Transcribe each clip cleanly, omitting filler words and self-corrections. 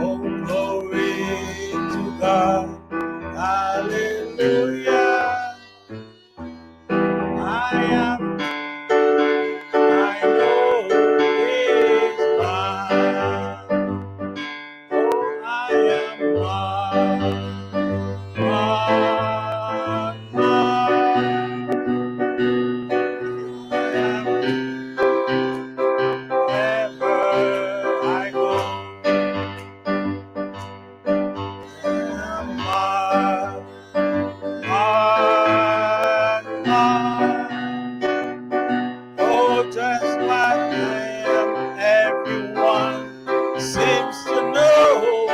Oh, glory to God. Hallelujah. I know He's mine. Oh, I am wherever I go. Oh, just like I am, everyone seems to know.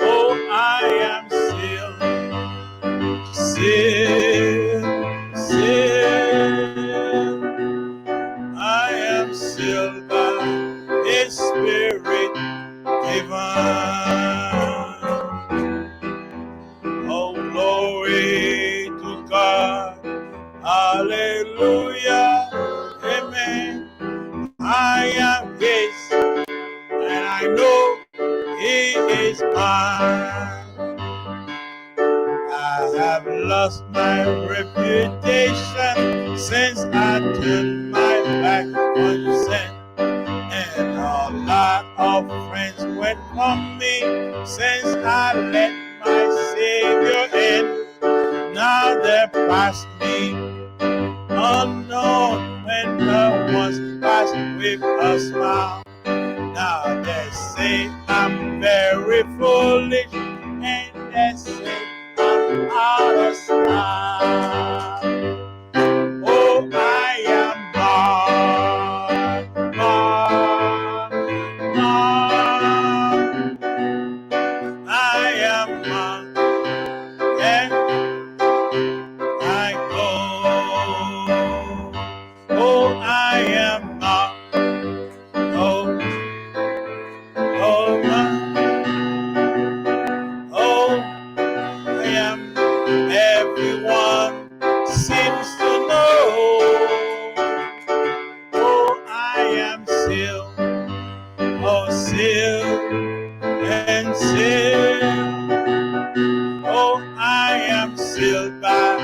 Oh, I am sealed. I am sealed by His Spirit divine. Oh, glory to God. Hallelujah. Amen. I am His, and I know He is mine. I have lost my reputation since I turned my back on sin. And a lot of friends went from me since I let my Savior in. Now they pass me unknown when the ones pass with a smile. Now they say I'm very foolish, and they say I'm out of style. Oh, I am I am and I go. Oh, I am oh, I am. Everyone seems to know. Oh, I am sealed. Oh, sealed and sealed. Oh, I am sealed by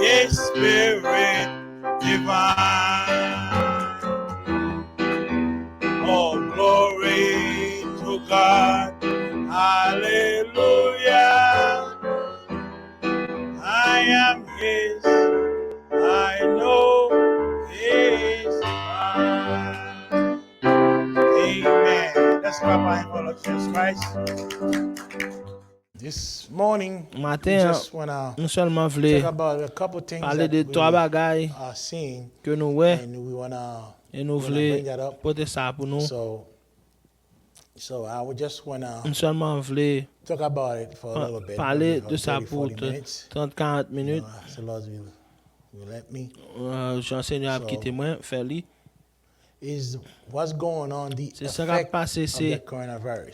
His Spirit divine. Oh, glory to God. Hallelujah. I am His. I know He's mine. Amen. Let's clap our hands for Lord Jesus Christ. This morning, we just want to talk about a couple things that we are seeing, and we want to bring that up. So I would just want to talk about it for a little bit, maybe 30, 40 minutes. So Lord will let me. Is what's going on, the effect of the coronavirus.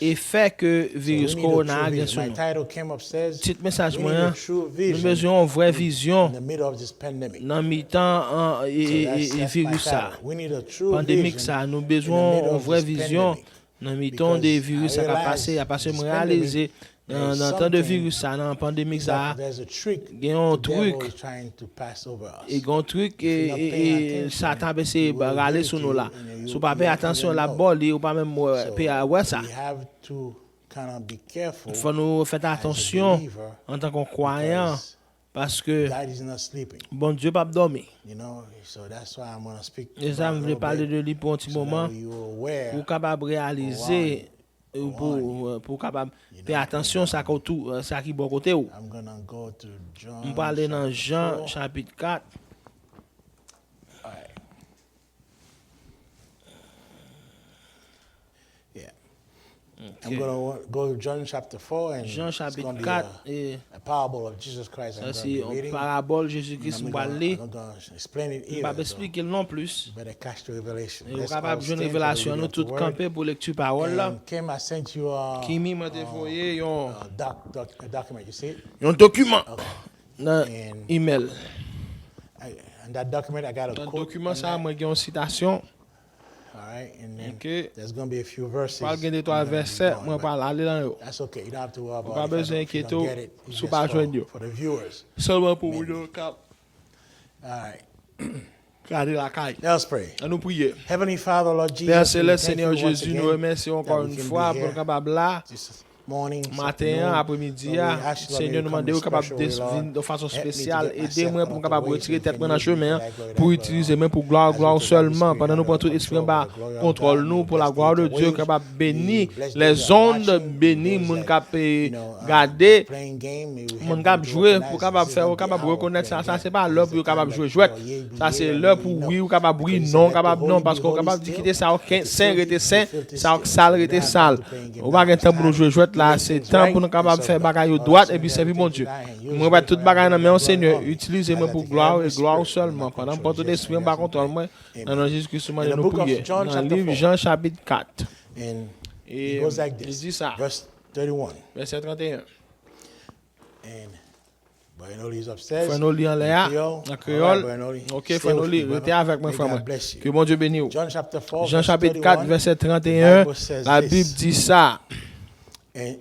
My title came up says, we need a true vision in the middle of this pandemic. So that's my title. We need a true vision in the middle of this pandemic. Because I realize dans temps de virus ça dans pandémie ça gen un truc trying to pass over us. Et gon truc et Satan essaie râler sur nous là. Si pas faire attention la bol ou pas même ouais ça. Il faut nous faire attention en tant que croyant parce que bon Dieu pas dormir. Et ça me voulait parler de lui pour un petit moment pour capable réaliser pour capable faire attention ça qui bon côté où. On parle dans Jean chapitre 4. I'm going to go to John chapter 4 and Jean chapitre 4 a parable of Jesus Christ. C'est une parabole Jésus-Christ nous parler. Pas expliquer non plus. Better catch the revelation. Et capable de révélation nous tout camper pour lecture parole là. Qui m'a envoyé un document, you see? Un document. Dans email. that document, I got a quote. Document ça, moi j'ai une citation. All right, and then Okay. there's going to be a few verses. Pas gagner 3 versets, moi pas aller dans eux. That's okay. You don't have to worry about Pas it. besoin If you d'inquiéter don't get it, it's sous just pas joindre. for the viewers. Seulement pour vous cap. All right. Garder la caille. Let's pray. À nous prier. Heavenly Father, Lord Jesus, Père we céleste, thank Seigneur you once Jésus, nous again remercions encore that we une can fois be pour here capable là. this morning, Matin, après-midi, Seigneur, nous demandons capable de façon spéciale, aidez-moi pour capable retirer tête dans le chemin, pour utiliser même pour gloire seulement. Pendant nous prendre tout esprit en bas, contrôle nous pour la gloire de Dieu, capable bénir les ondes, bénir mon cap garder, mon cap jouer pour capable faire, capable reconnaître ça. Ça c'est pas l'heure pour capable jouer. Ça c'est l'heure pour oui ou capable oui, non capable non, parce qu'on capable de quitter ça, saint rester saint, ça sale rester sale. On va pas temps pour nous jouer. Là, c'est temps pour nous capables de faire bagaille droite et puis servir mon Dieu. Moi, vais tout bagaille dans mes Seigneur. Utilisez-moi pour gloire et gloire seulement. Pendant que tout l'esprit en bas contre moi, dans le Jésus-Christ, nous prions. Dans le livre Jean chapitre 4. Et il dit ça. Verset 31. Frenoli en l'air, en créole. Ok, Frenoli, restez avec moi, frère. Que mon Dieu bénisse. Jean chapitre 4, verset 31. La Bible dit ça. Et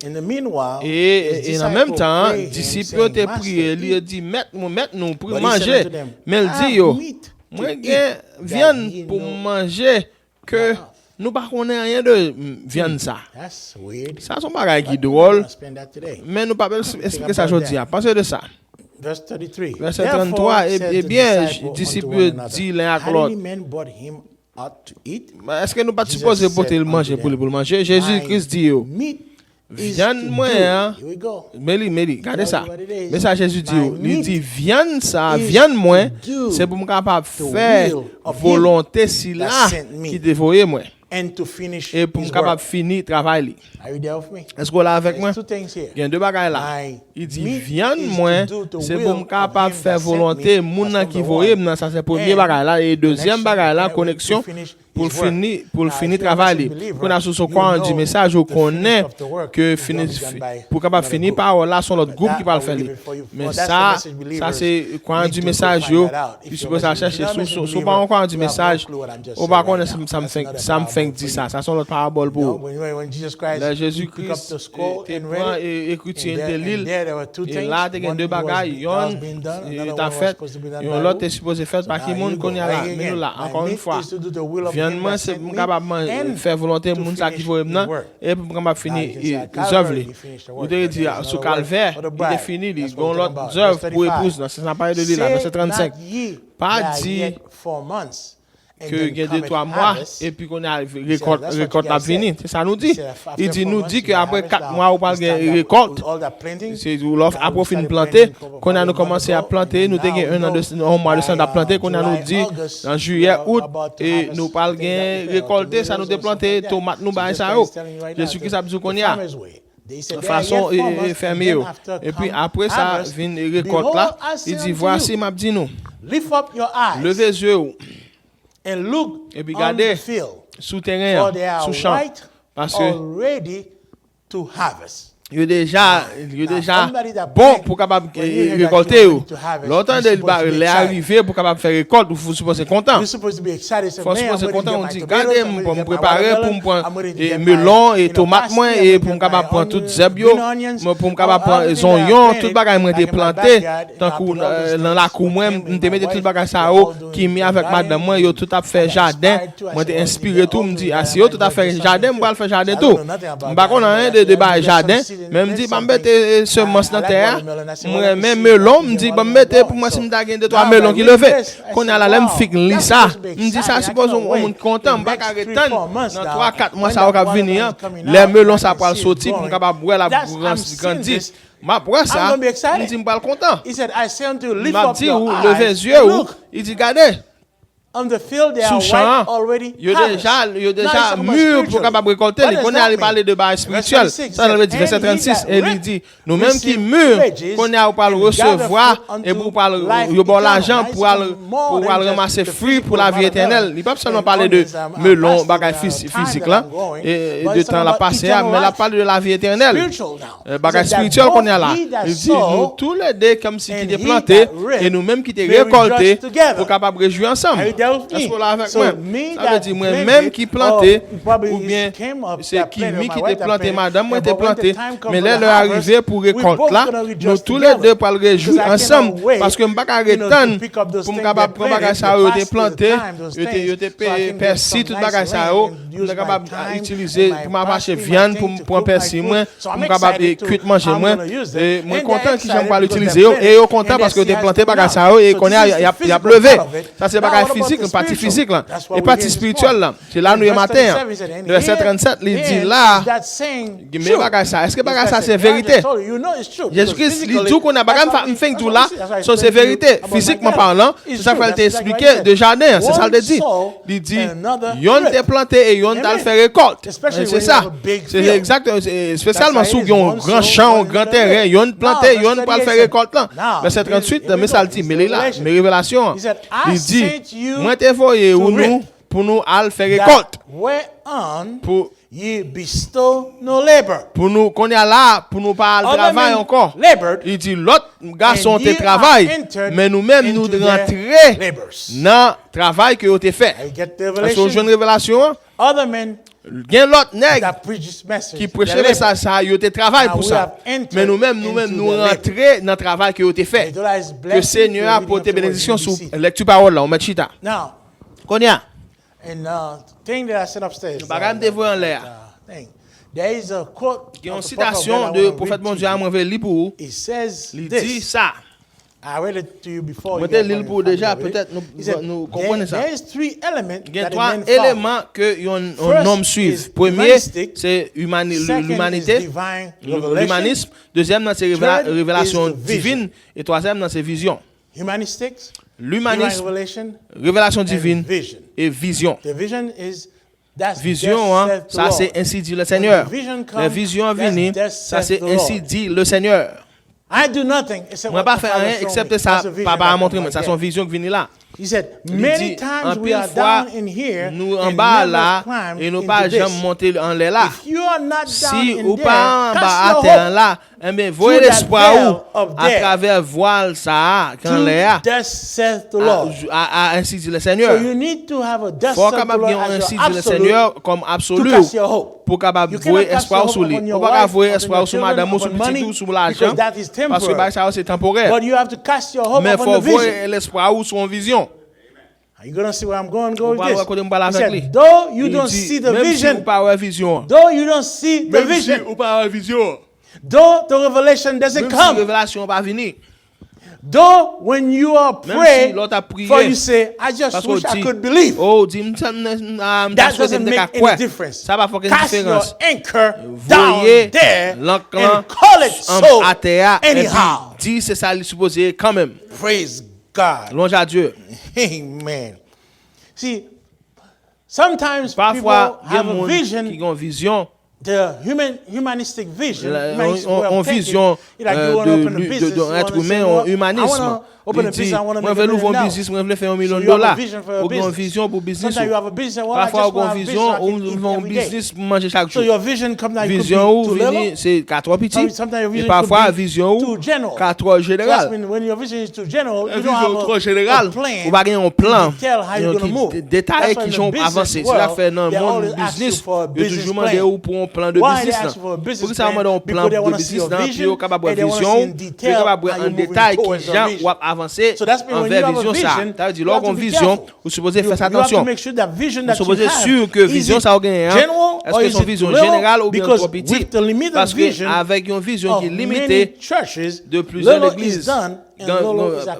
en même temps, les disciples ont prié, il a dit, mettez-nous pour manger. Mais il dit, yo, moi, viens pour manger que nous ne connaissons rien de viande ça. Ça, c'est un bagage qui est drôle, mais nous ne pouvons pas expliquer ça aujourd'hui. Parce de ça. Verset 33, eh bien, les disciples disent l'un à l'autre. Est-ce que nous ne pas supposés porter le manger pour le manger? Jésus-Christ dit, yo. Viande moi, Méli, regardez ça. Mais ça, Jésus dit, il dit, viande ça, viande moi, c'est pour me capable faire volonté si là qui dévoie moi. Et pour me capable finir le travail. Est-ce que vous là avec moi? Il y a deux bagages là. Il dit, viande moi, c'est pour me capable faire volonté, moun qui voit, ça c'est le premier bagage là. Et deuxième bagage là, connexion. Pour finir le travail. Quand on a sous son coin du message, on connaît que pour capable finir par là, sont l'autre groupe qui va le faire. Mais ça c'est coin du message, il suppose à chercher sous pas encore du message. On va connaître ça me fait dire ça. Ça sont l'autre parabole pour. Là Jésus-Christ et écouter de l'île. Et là il y a deux bagailles. Il t'a fait, l'autre est supposé faire par qui monde connaît là. Mais nous là encore une fois. Moi, c'est pour capable faire volonté moun ça qui veut maintenant et pour capable finir les œuvres. Vous devez dire sur calvaire, il est fini, il gon l'autre œuvre pour épouse. C'est ça parle de lui là, verset 35. Pas dit que il y a 2-3 mois et puis qu'on a récolte à venir. C'est ça nous dit. Il nous dit qu'après 4 mois on parle de récolte. C'est après fin planter, qu'on a nous commencé à planter, nous avons un mois de temps à planter, qu'on a nous dit en juillet, août et nous parle de récolter, ça nous déplanter tomates nous bail ça. Jésus qui ça qu'on y a. De façon fermée. Et puis après ça vient récolte là, il dit voici m'a dit nous. Levez les yeux. And look et puis regardez sous terrain, sous champ, parce que il est déjà bon pour capable récolter. L'autant de les arriver pour capable faire récolte, vous supposez content. Vous supposez content, on dit regardez pour me préparer pour me prendre melon et tomates moi et pour me capable prendre tout zebio, pour me capable prendre les oignons, tout bagage moi déplanté tant que dans la cour moi me mettre tout bagage ça qui mis avec madame moi yo tout a fait jardin, moi t'ai inspiré tout me dit ah si yo tout a fait jardin, moi faire jardin tout. M'pas connait rien de débat jardin. Même dit, bah, mettez semence dans terre. Moi, même melon, me dit, bah, mettez pour moi, si m'da gagne 2-3 melons qui levé. Qu'on a la lame figue, lit ça. Me dit ça, suppose on est content, m'pas arrêter. Dans 3-4 mois, ça va venir. Les melons, ça va sortir pour capable boire la grandit. Ma boire ça, me dit, m'pas content. Il m'a dit, levez les yeux, il dit, regardez. On the field, they are white already. Yo déjà mûr pour capable récolter. Il connaît aller parler de base spirituel. Ça dans le verset 36 et il dit nous même qui mûr qu'on a pour recevoir et pour parler yo bon l'argent pour ramasser fruits pour la vie éternelle. Il pas seulement parler de melon bagage physique là et de temps la passé mais la parle de la vie éternelle. Bagage spirituel qu'on a là. Il dit nous tous les deux comme si qui étaient plantés et nous même qui étaient récoltés pour capable réjouir ensemble. Est-ce que là avec moi? Ça veut dire moi-même qui planté ou bien c'est qui était planté, madame moi était planté, mais là leur arrivé pour récolte là, nous tous les deux pour le réjouir ensemble parce que m'pas arrêter pour me capable prendre bagage ça yo était planté, yo était persil tout bagage ça yo, nous capable utiliser pour m'acheter viande pour prendre persil moi, pour me capable cuire manger moi et moi content que j'aime pas l'utiliser et yo content parce que était planté bagage ça yo et qu'on a y a pleuvé. Ça c'est bagage physique, partie physique là et partie spirituelle là. C'est là nous le matin. Le verset 37 il dit là mais bagage ça est-ce que bagage ça c'est vérité? Jésus-Christ il dit qu'on a bagage fait tout là, ça c'est vérité physiquement parlant, c'est ça qu'il t'a expliqué de jardin, c'est ça il dit. Il dit yon t'est planté et yon t'a fait récolte. C'est ça. C'est exact spécialement sous un grand champ, un grand terrain, yon planté, yon pas le faire récolte là. Verset 38 mais ça dit mais là mes révélations. Il dit moi t'ai voyé ou nous pour nous aller faire récolte. Pour pour nous qu'on est là pour nous pas travailler encore. Il dit l'autre garçon te travaille mais nous-mêmes nous rentrer dans travail que vous avez fait. Est-ce que vous avez une révélation? Il y a l'autre nègre qui prêche le message ça, il te travaille pour ça. Mais nous-mêmes nous rentrer dans le travail que vous avez fait. Que le Seigneur a porté bénédiction sur lecture parole là, on met chita. Konya. And thing that I said upstairs. There is a quote. Il y a une citation de prophète mon Dieu à moi lire pour. It says il dit ça. I read it to you before. Moi t'ai lire pour déjà peut-être nous comprenons ça. There is three elements. Il y a trois éléments que un homme suive. Premier c'est l'humanité, l'humanisme. Deuxième c'est révélation divine et troisième c'est vision. L'humanisme, révélation divine et vision. Vision, hein, ça c'est ainsi dit le Seigneur. La vision venue, ça c'est ainsi dit le Seigneur. Moi pas faire rien excepté ça, papa a montré, mais ça c'est une vision qui vient là. He said, many times we are down in here, nous en bas là, et nous pas jamais monter en l'air là. Si ou pas en bas à terre là, eh bien, voyez l'espoir à travers voile ça, quand l'air a ainsi dit le Seigneur. Faut capable de ainsi dit le Seigneur comme absolu pour capable voir espoir sur lui. On pas voir espoir sur madame ou sur petit ou sur l'argent parce que ça c'est temporaire. Mais faut voir l'espoir ou sur une vision. Are you going to see where I'm going with this? He said, though you don't see the vision, though you don't see the vision, though the revelation doesn't come, though when you are praying, for you say, I just wish I could believe. That doesn't make any difference. Cast your anchor down there and call it so anyhow. Praise God. Louange à Dieu. Amen. See, sometimes people have a vision. The humanistic vision. On vision de être humain, en humanisme. Moi, je veux ouvrir un business, moi, je veux faire $1 million. Ou une vision pour business. Parfois, on a une vision, ou un business pour manger chaque jour. Vision ou c'est 4 petits. Et parfois, vision ou 4 général. Vision 3 général. Ou pas un plan. Détails qui sont avancés. C'est la fait dans le monde business. Il y a toujours demandé pour un plan de business. Pour ça, on a un plan de business. Puis, on est capable de vision. Puis, on est capable de détail qui gens avancer envers vision ça. Ça veut dire lorsqu'on vision, vous supposez faire attention. Vous supposez sûr que vision ça gagne. Est-ce que c'est une vision générale ou bien trop petite? Parce que avec une vision qui est limitée de plusieurs églises,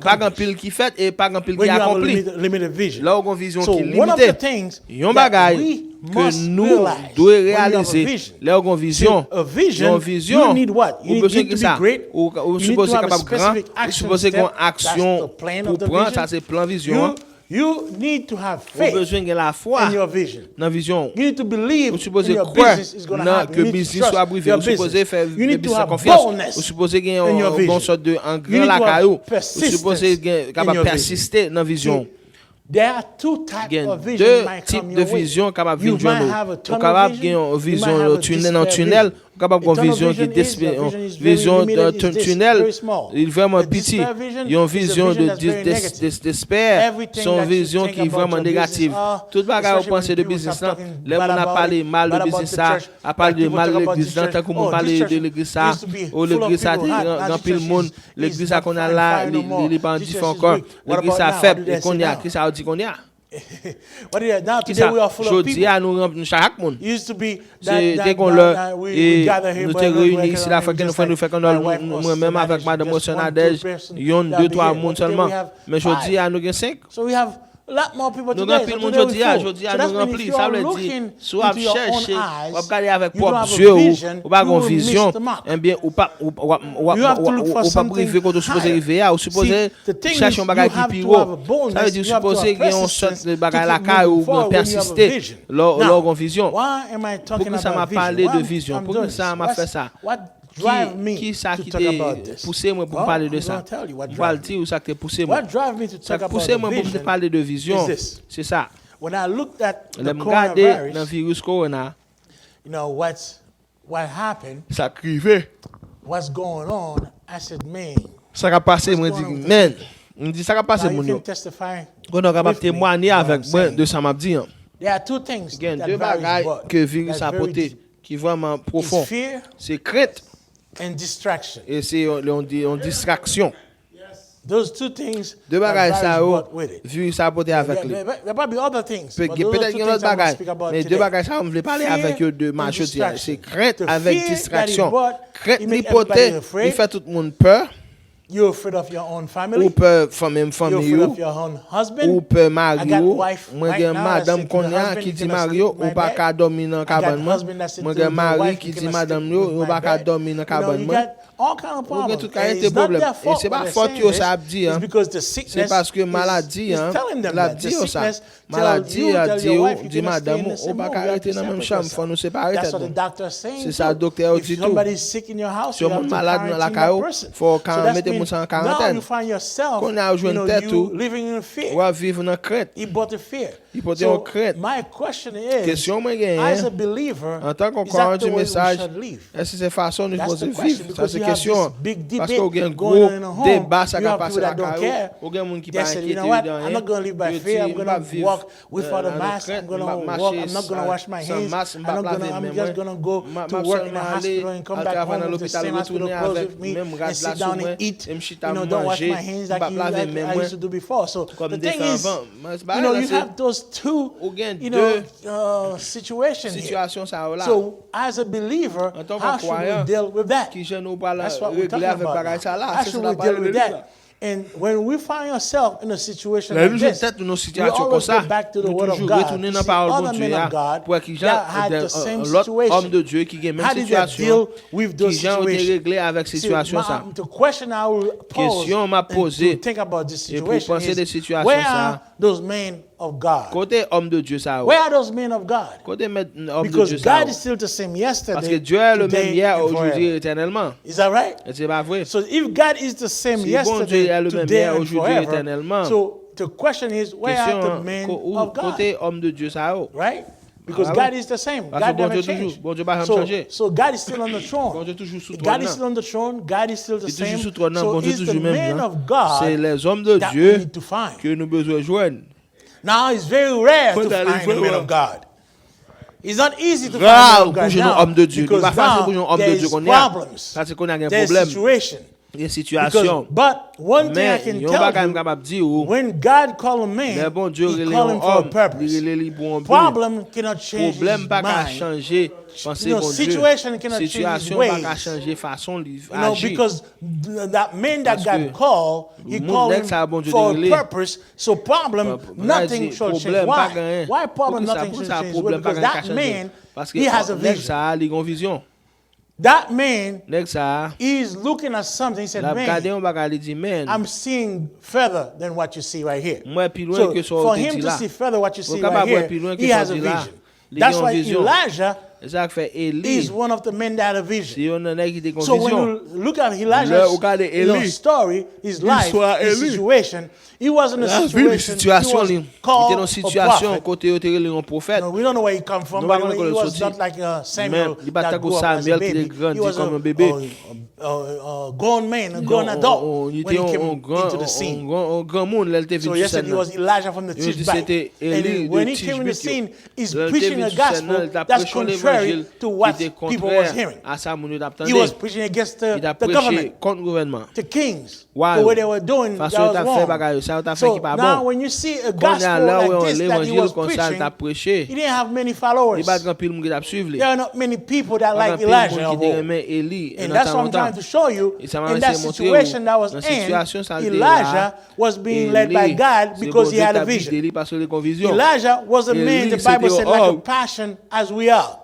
pas grand pile qui fait et pas grand pile qui accomplit. Là où on vision qui est limitée, il y a un bagage que nous devons réaliser. Là où on vision, vous besoin de ça. Vous supposez capable grand, vous supposez qu'on action pour prendre ça c'est plan vision. You need to have Ou faith besoin de la foi in your vision. dans vision. You need to believe Ou supposé in your croire business is going to happen. que You need to business soit trust privé. your Ou supposé business. faire You need to business have confiance. Ou boldness supposé gagner in your une vision. sorte de un You grand need to lacaillou. have Ou persistence supposé in capable your vision. persister dans vision. There are two types Il y a of vision deux might types come de your way. vision capables de You venir might nous. have a Ou tunnel capable de vision. gagner une You vision might have dans a tunnel, despair vision. ou capable de A tunnel vision qui est vision is- the une vision is very vision limited, d'un it's this, tunnel, very small. il est vraiment A petit. despair vision Il y a une is a vision vision de that's very negative. d'espère, Everything son that you vision think qui est about vraiment your business, négative. Tout bagage especially au penser when de people business start là, talking là on bad a about parlé it, mal de bad about business the ça, church, a parlé like de people mal talk de about l'église the là, church. tant qu'on Oh, parle this de church l'église ça, used to be ou full of l'église ça people, now grand this pile church monde, is l'église ça qu'on a not là, fine no more. il est pas This dit church is encore, weak. What l'église about ça now? faible, What do they et qu'on y say a, now? qui ça dit qu'on y a? What do you, now Qui today ça? we are full of Jodi people. à nous remplir chaque monde. It used to be C'est dès qu'on we gather here, nous but te not réunis regular, ici, la fois que nous faisons, nous faisons moi-même avec Madame Nadège, il y a 2-3 monde seulement. Mais jodi à nous avons 5. So we have a lot more people Nous today. remplis le monde jodi à nous remplis. Ça veut dire, soit chercher, ou regarder avec propre yeux, ou pas une vision, eh bien, ou pas privé quand vous supposez arriver, ou supposez chercher un bagage qui pire. Ça veut dire, supposez qu'il y a une sorte de bagage là, car ou persister, leur vision. Pourquoi ça m'a parlé de vision? Pourquoi ça m'a fait ça? Qui ça qui t'a poussé moi pour parler de ça? Je vais le dire ou ça qui t'a poussé moi. Ça qui poussé moi pour parler de vision, c'est ça. When I looked at the coronavirus, le virus corona, you know what happened? Ça crivé. What's going on? I said, man. Ça a passé, moi dit, man. On dit ça a passé mon nom. On a capable témoigner avec moi de ça m'a dit. There are two things. Il y a deux bagages que le virus a apporté qui vraiment profond. C'est crainte. And distraction. Et c'est une distraction. Those two things. Deux bagages ça virus a apporté avec lui. There might be other things. Peut-être qu'il y a d'autres bagages. Mais deux bagages ça on voulait parler avec eux de ma chose. C'est crainte avec distraction. Crainte l'hypothèse, il fait tout le monde peur. You're afraid of your own family. Ou peur même famille. You're afraid of your own husband. Ou peur Mario. Moi j'ai madame Konya qui dit Mario ou pas qu'à dormir dans cabane moi. Moi j'ai mari qui dit madame yo ou pas qu'à dormir dans cabane moi. All kind of problems. Tout cas des problèmes. Et c'est pas faute yo ça dit hein. C'est parce que maladie hein. La dit ça. Maladie a dit madame ou pas qu'à rester dans même chambre, faut nous séparer tête. C'est ça docteur dit tout. Si on est malade dans la caillou, faut quand mettre mon en quarantaine. Qu'on a joué une tête ou va vivre dans crainte. Il porte en crainte. Question moi gagne. En tant qu'on croit du message, est-ce que c'est façon de vivre? Ça c'est question. Parce qu'il y a un gros débat ça va passer la caillou. Il y a un monde qui va inquiéter dedans. I'm not going to live by fear. I'm going to walk without a mask. I'm going to walk. I'm not going to wash my hands. I'm just going to go to work in a hospital and come back home with the same hospital clothes with me and sit down and eat. Don't wash my hands like I used to do before. So the thing is, you have those two, situations here. So as a believer, how should we deal with that? That's what we're talking about. How should we deal with that? And when we find ourselves in a situation like this, we always go back to the Word of God. See, other men of God that had the same situation. How did they deal with those situations? See, the question I will pose and to think about this situation is, where are those men of God? Where are those men of God? Because God is still the same yesterday, today, and forever. Is that right? So if God is the same yesterday, today, and forever, so the question is, where are the men of God? Right? Because God is the same. God never changed. So God is still on the throne. God is still on the throne. God is still the same. So it's the men of God that we need to find. Now it's very rare to find the men of God. It's not easy to find the men of God now because now there is problems. There is situation. But one thing I can tell you, when God calls a man, He calls him for a purpose. Problem cannot change his mind. Situation cannot change his ways. Because that man that God called, He called him for a purpose. So problem, nothing shall change. Why? Why problem, nothing shall change? Because that man, he has a vision. That man Next, is looking at something. He said, man, I'm seeing further than what you see right here. So for him to see further what you see right here, he has a vision. That's why Elijah is one of the men that had a vision. So when you look at Elijah's story, his life, his situation, he was in a situation, he was called a prophet. No, we don't know where he come from, but he was not like Samuel that grew up as a baby. He was a grown man, a grown adult when he came into the scene. So yesterday he was Elijah from the Tishbite. And when he came in the scene, he's preaching a gospel that's contrary to what people was hearing. He was preaching against the government, the kings, the way they were doing that was wrong. So now when you see a gospel like this that he was preaching, he didn't have many followers. There are not many people that like Elijah of old. And that's what I'm trying to show you. In that situation that was in, Elijah was being led by God because he had a vision. Elijah was a man, the Bible said, like a passion as we are.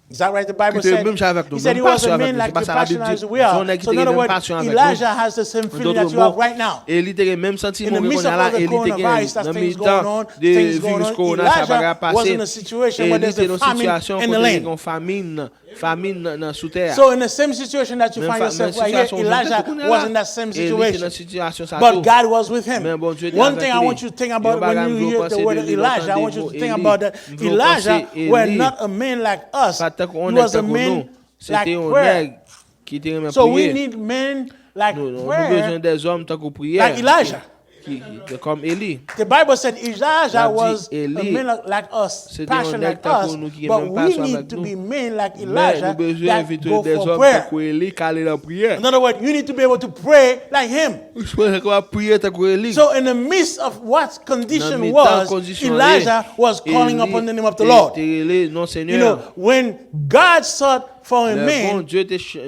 Is that right? The Bible said. He said he was a man like the passion as we are. So in other words, Elijah has the same feeling that you have right now. In the midst of all the coronavirus, that things going on, Elijah was in a situation where there's a famine in the land. So in the same situation that you find yourself right here, Elijah was in that same situation. But God was with him. One thing I want you to think about when you hear the word Elijah, I want you to think about that Elijah was not a man like us. He was a man like prayer. So we need men like prayer, like Elijah. The Bible said Elijah was a man like us, passionate like us, but we need to be men like Elijah that go for prayer. In other words, you need to be able to pray like him. So in the midst of what condition was, Elijah was calling upon the name of the Lord. You know, when God sought for a man,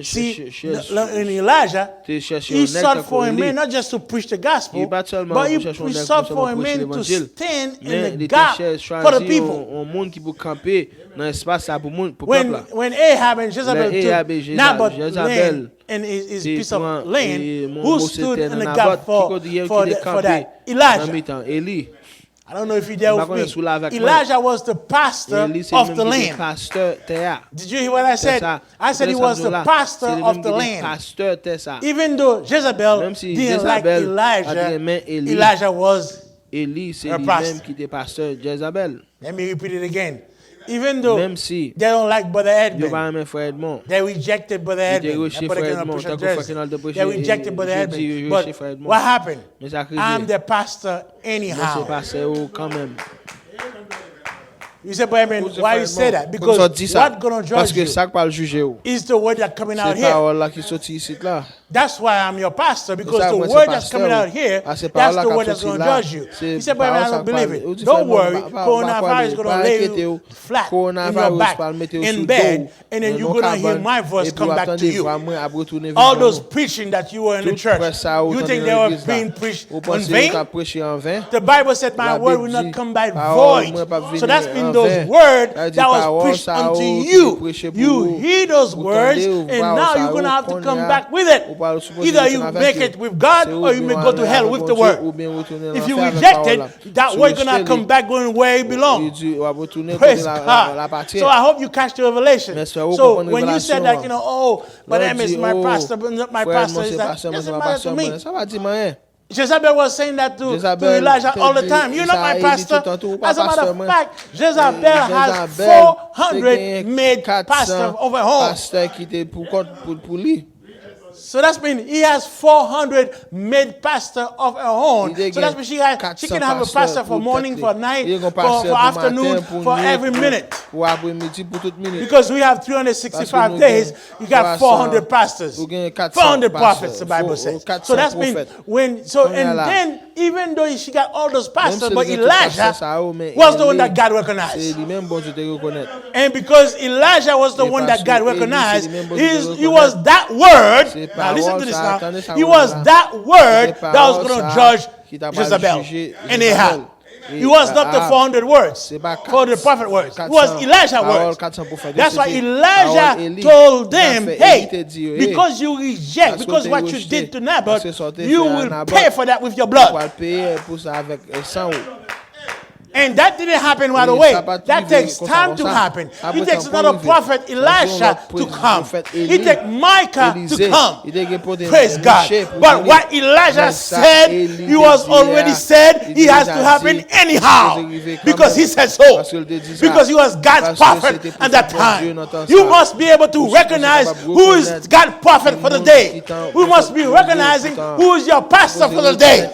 see, in Elijah, he sought for a man not just to preach the gospel, but he sought for a man to stand in the gap for the people. When Ahab and Jezebel took Naboth's land and his piece of land, who stood in the gap for that? Elijah. I don't know if you're there with me. Elijah was the pastor of the land. Did you hear what I said? I said he was the pastor of the land. Even though Jezebel didn't like Elijah, Elijah was her pastor. Let me repeat it again. Even though they don't like Brother Edmund, they rejected Brother Edmund. They rejected Brother Edmund. But what happened? I'm the pastor anyhow. You say, but I mean, why you say that? Because what's going to judge you is the word that's coming out here. That's why I'm your pastor, because the word that's coming out here, that's the word that's going to judge you. He said, but I don't believe it. Don't worry, coronavirus is going to lay you flat in your back, in bed, and then you're going to hear my voice come back to you. All those preaching that you were in the church, you think they were being preached in vain? The Bible said, my word will not come back void. So that's been those words that was preached unto you. You hear those words, and now you're going to have to come back with it. Either you make it with God or you may go to hell with the word. If you reject it, that word gonna come back going where it belongs. Praise God. So I hope you catch the revelation. So when you said that, you know, oh, but I miss my pastor, but not my pastor, is that doesn't matter to me. Jezebel was saying that to Elijah all the time. You're not my pastor. As a matter of fact, Jezebel has 400 made pastors of her home. So that's mean he has 400 made pastor of her own. So that's mean she can have a pastor for morning, for night, for afternoon, for every minute. Because we have 365 days, you got 400 pastors, 400 prophets, the Bible says. So that's mean and then even though she got all those pastors, but Elijah was the one that God recognized. And because Elijah was the one that God recognized, he was that word. Now listen to this now. He was that word that was going to judge Jezebel and Ahab. It was not the 400 words for the prophet words. It was Elijah's words. That's why Elijah told them, hey, because you reject, because what you did to Naboth, you will pay for that with your blood. And that didn't happen right away. That takes time to happen. It takes another prophet, Elisha, to come. It takes Micah to come. Praise God. But what Elijah said, he was already said, it has to happen anyhow. Because he said so. Because he was God's prophet at that time. You must be able to recognize who is God's prophet for the day. We must be recognizing who is your pastor for the day.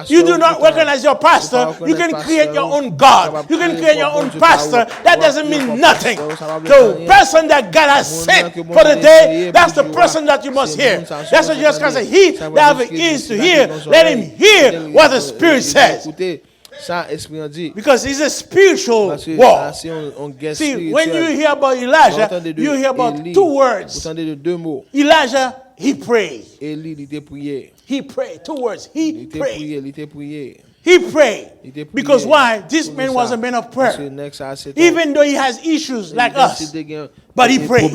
You do not recognize your pastor, you can create your own God. You can create your own pastor. That doesn't mean nothing. The person that God has sent for the day, that's the person that you must hear. That's what Jesus Christ said. He that have ears to hear, let him hear what the Spirit says. Because it's a spiritual war. See, when you hear about Elijah, you hear about two words. Elijah, he prayed. He prayed. 2 words. He prayed. He prayed. Because why? This man was a man of prayer. Even though he has issues like us. But he prayed.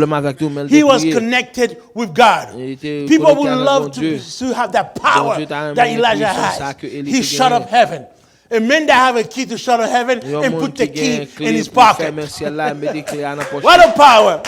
He was connected with God. People would love to have that power that Elijah has. He shut up heaven. A man that have a key to shut up heaven and put the key in his pocket. What a power.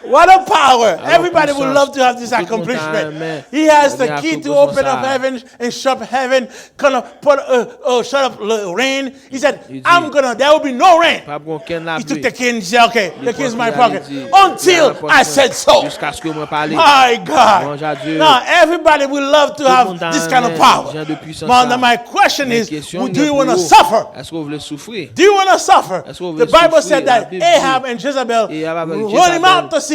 What a power. Everybody would love to have this accomplishment. He has the key to open up heaven and shut up heaven, kind of shut up rain. He said, there will be no rain. He took the key and said, okay, the key is in my pocket. Until I said so. My God. Now, everybody would love to have this kind of power. But my question is, do you want to suffer? Do you want to suffer? The Bible said that Ahab and Jezebel run him out the city.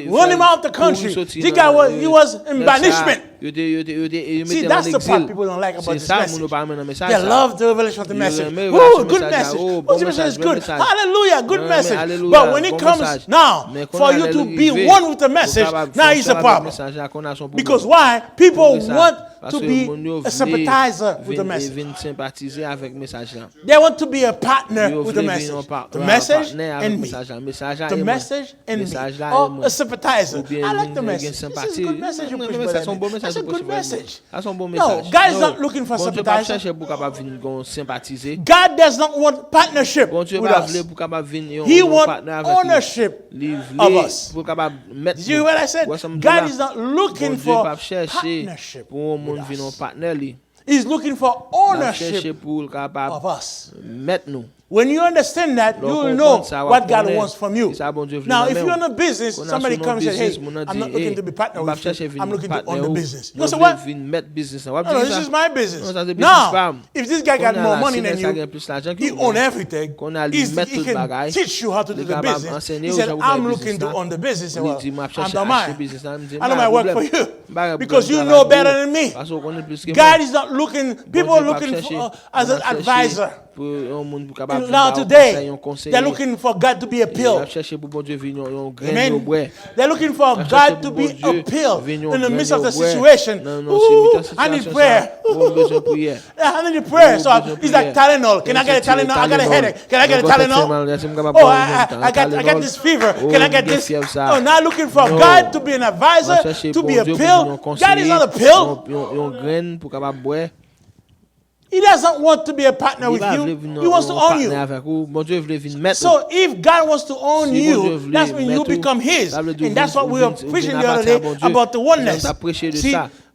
Run him out the country. He was in banishment. See, that's the part people don't like about this message. They love the revelation of the message. Oh, good message. Oh, the message is good. Hallelujah, good message. But when it comes now, for you to be one with the message, now it's a problem. Because why? People want to be a sympathizer with the message. They want to be a partner with the message. The message and me. The message and me. Or a sympathizer. I like the message. This is a good message you preach. That's a good message. No, God is not looking for sympathizer. God does not want partnership with us. He wants ownership of us. Did you hear what I said? God is not looking for partnership with us. He's looking for ownership of us. When you understand that, you will know what God wants from you. Now, if you're in a business, somebody comes and says, hey, I'm not looking to be partner with you. I'm looking to own the business. You say, what? No, this is my business. Now, if this guy got more money than you, he owns everything. He can teach you how to do the business. He said, I'm looking to own the business. Well, I'm the man. I don't might work for you because you know better than me. God is not looking, people are looking for as an advisor. Now today, they're looking for God to be a pill. Amen. They're looking for God to be a pill in the midst of the situation. Ooh, I need prayer. I need prayer. So it's like Tylenol. Can I get a Tylenol? I got a headache. Can I get a Tylenol? Oh, I got this fever. Can I get this? Oh, now looking for God to be an advisor, to be a pill. God is not a pill. He doesn't want to be a partner with you. He wants to own you. So if God wants to own you, that's when you become His. And that's what we were preaching the other day about the oneness.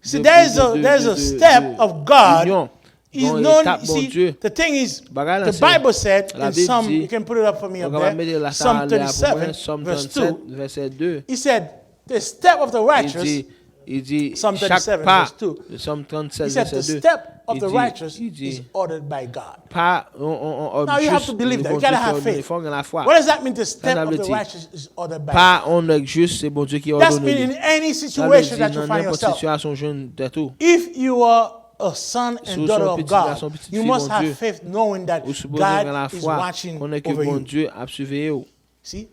See, there's a step of God. He's known, see, the thing is, the Bible said in Psalm, you can put it up for me up there, Psalm 37, verse 2, he said, the step of the righteous, Psalm 37, verse 2, he said, the step of the righteous is ordered by God. Now you have to believe that. You gotta have faith. What does that mean? The step of the righteous is ordered by God. That's mean in any situation that you find yourself. If you are a son and daughter of God, you must have faith knowing that God is watching over you. See?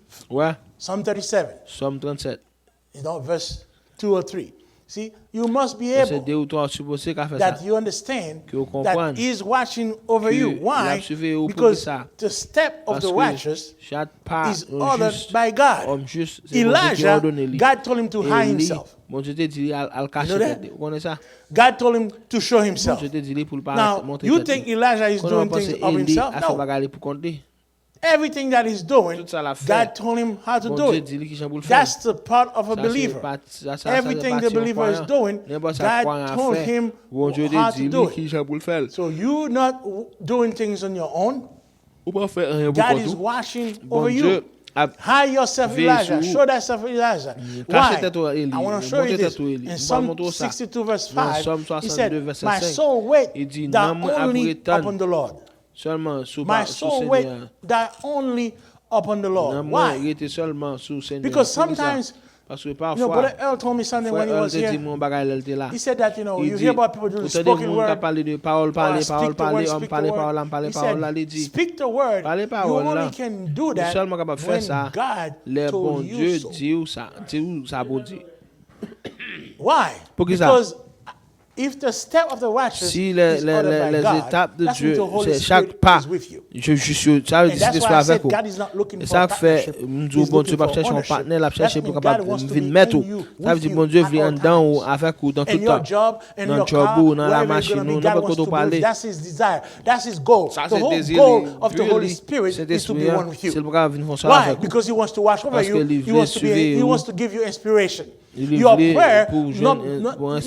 Psalm 37. Psalm 37. You know, verse 2 or 3. See, you must be able that you understand that He's watching over you. Why? Because the step of the righteous is ordered by God. Elijah, God told him to hide himself. You know that? God told him to show himself. Now, you think Elijah is doing things of himself? No. Everything that he's doing, God told him how to do it. That's the part of a believer. Everything the believer is doing, God told him how to do it. So you're not doing things on your own. God is watching over you. Hide yourself, Elijah. Show thyself, Elijah. Why? I want to show you this. In Psalm 62 verse 5, he said, my soul wait thou only upon the Lord. My soul wait that only upon the Lord. Why? Because sometimes, Brother Earl told me something when he was here. He said that, you hear about people doing spoken word. He said, speak the word. You only can do that when God told you so. Why? Because if the step of the righteous is ordered by God, that's when the Holy Spirit is with you. And that's why I said God is not looking for partnership. He's looking for ownership. That means God wants to be in you, with you, at all times. In your job, in your car, wherever you're going to be, God wants to be with you. That's His desire. That's His goal. The whole goal of the Holy Spirit is to be one with you. Why? Because He wants to watch over you. He wants to give you inspiration. Your prayer, it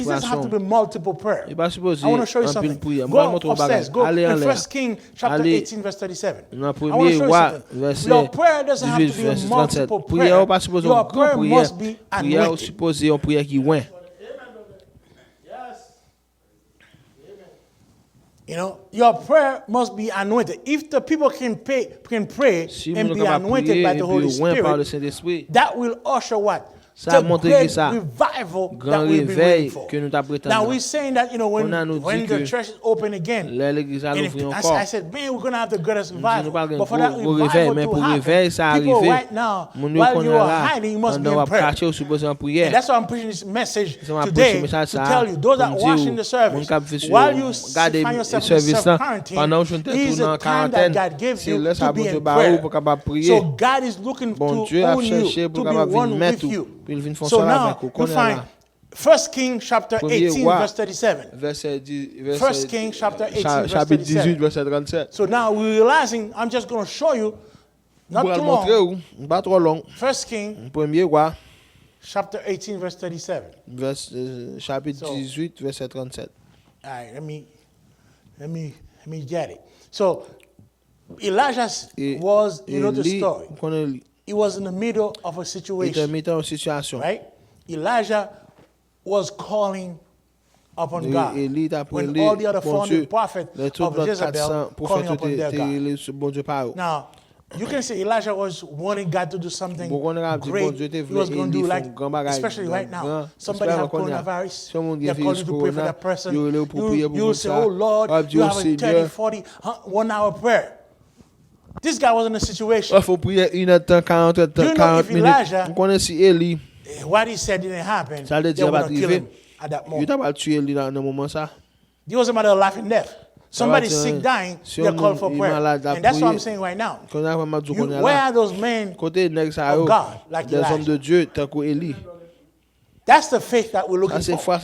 doesn't have to be multiple prayer. I want to show you something. Go upstairs. Go in 1 Kings chapter 18 verse 37. I want to show you something. Your prayer doesn't have to be multiple prayer. Your prayer must be anointed. Your prayer must be anointed. If the people can pray and be anointed by the Holy Spirit, that will usher what? The great revival that we've been waiting for. Now we're saying that when the church is open again, and I said, man, we're going to have the greatest revival. But for that revival to happen, people right now, while you are hiding, you must be in prayer. And that's why I'm preaching this message today to tell you, those that are watching the service, while you find yourself in self-quarantine, is the time that God gives you to be in prayer. So God is looking to own you, to be one with you. So now you find 1 Kings chapter 18 verse 37. 1 Kings chapter 18 verse 37. So now we're realizing, I'm just going to show you, not too long. 1 Kings chapter 18 verse 37. Chapitre 18 verset 37. All right, let me get it. So Elijah was, the story. He was in the middle of a situation. Right? Elijah was calling upon God. When all the other 400 prophets of Jezebel calling upon their God. Now, you can say Elijah was wanting God to do something great. He was going to do especially right now. Somebody have coronavirus. They're calling you to pray for that person. You will say, oh Lord, you have a 30, 40, 1 hour prayer. This guy was in a situation. Do you know if Elijah, what he said didn't happen, they were going to kill him at that moment. It was a matter of life and death. Somebody's sick, dying, they're called for prayer. And that's what I'm saying right now. Where are those men of God like Elijah? That's the faith that we're looking for.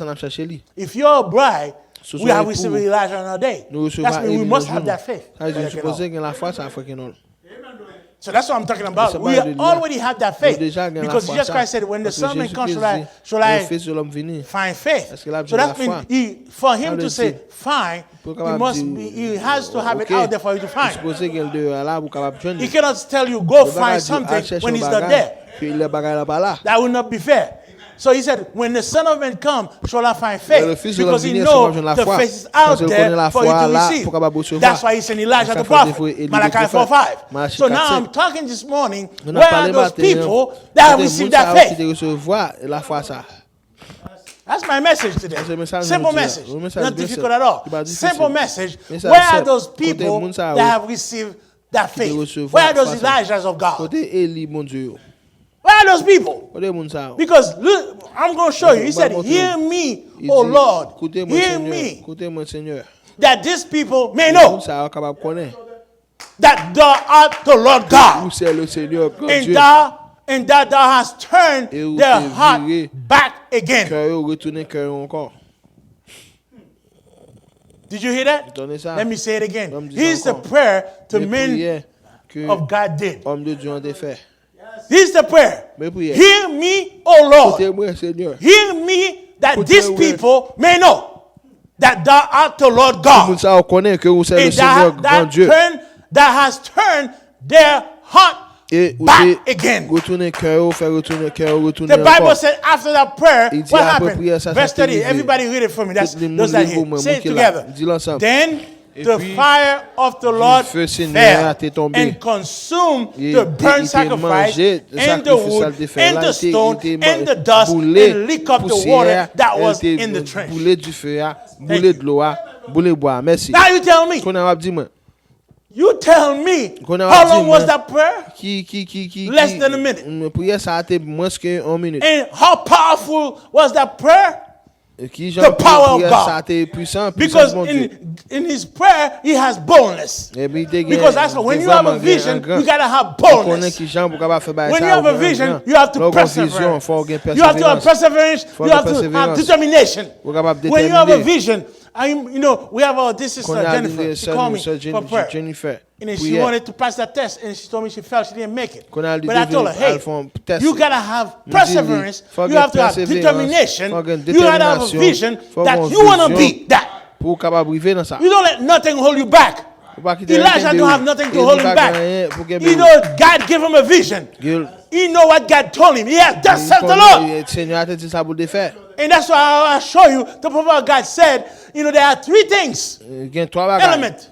If you're a bride, we have received Elijah on our day. That means we must have that faith. So that's what I'm talking about. We already have that faith. Because Jesus Christ said, when the Son of Man comes, shall I find faith? So that means for him to say, find, he has to have it out there for you to find. He cannot tell you, go find something when he's not there. That would not be fair. So he said, when the Son of Man comes, shall I find faith? Because he knows the faith is out there for you to receive. That's why he sent Elijah the prophet, Malachi 4:5. So now I'm talking this morning, where are those people that have received that faith? That's my message today. Simple message. Not difficult at all. Simple message. Where are those people that have received that faith? Where are those Elijahs of God? Where Where are those people? Because look, I'm going to show you. He said, hear me, O Lord. Hear me. That these people may know that thou art the Lord God. And that thou hast turned their heart back again. Did you hear that? Let me say it again. Here's the prayer the men of God did. Here's the prayer. Hear me, O Lord. Hear me, that these people may know that thou art the Lord God. And that has turned their heart back again. The Bible said after that prayer, what happened? Verse 30. Everybody read it for me. That's those that here. Say it together. Then the fire of the Lord fell and consumed the burnt sacrifice and the wood and the stone and the dust and licked up the water that was in the trench. Now you tell me. You tell me, how long was that prayer? Less than a minute. And how powerful was that prayer? The power of God. Because in his prayer, he has boldness. Because that's when you have a vision, you got to have boldness. When you have a vision, you have to persevere. You have to have perseverance. You have to have determination. When you have a vision, we have this sister Jennifer. She called me for prayer. And she wanted to pass that test, and she told me she felt she didn't make it. But I told her, hey, you gotta have perseverance. You have to have determination. You gotta have a vision that you wanna be that. You don't let nothing hold you back. Elijah don't have nothing to hold him back. God gave him a vision. He know what God told him. He has thus said the Lord. And that's why I'll show you. The prophet of God said, there are three things. Element.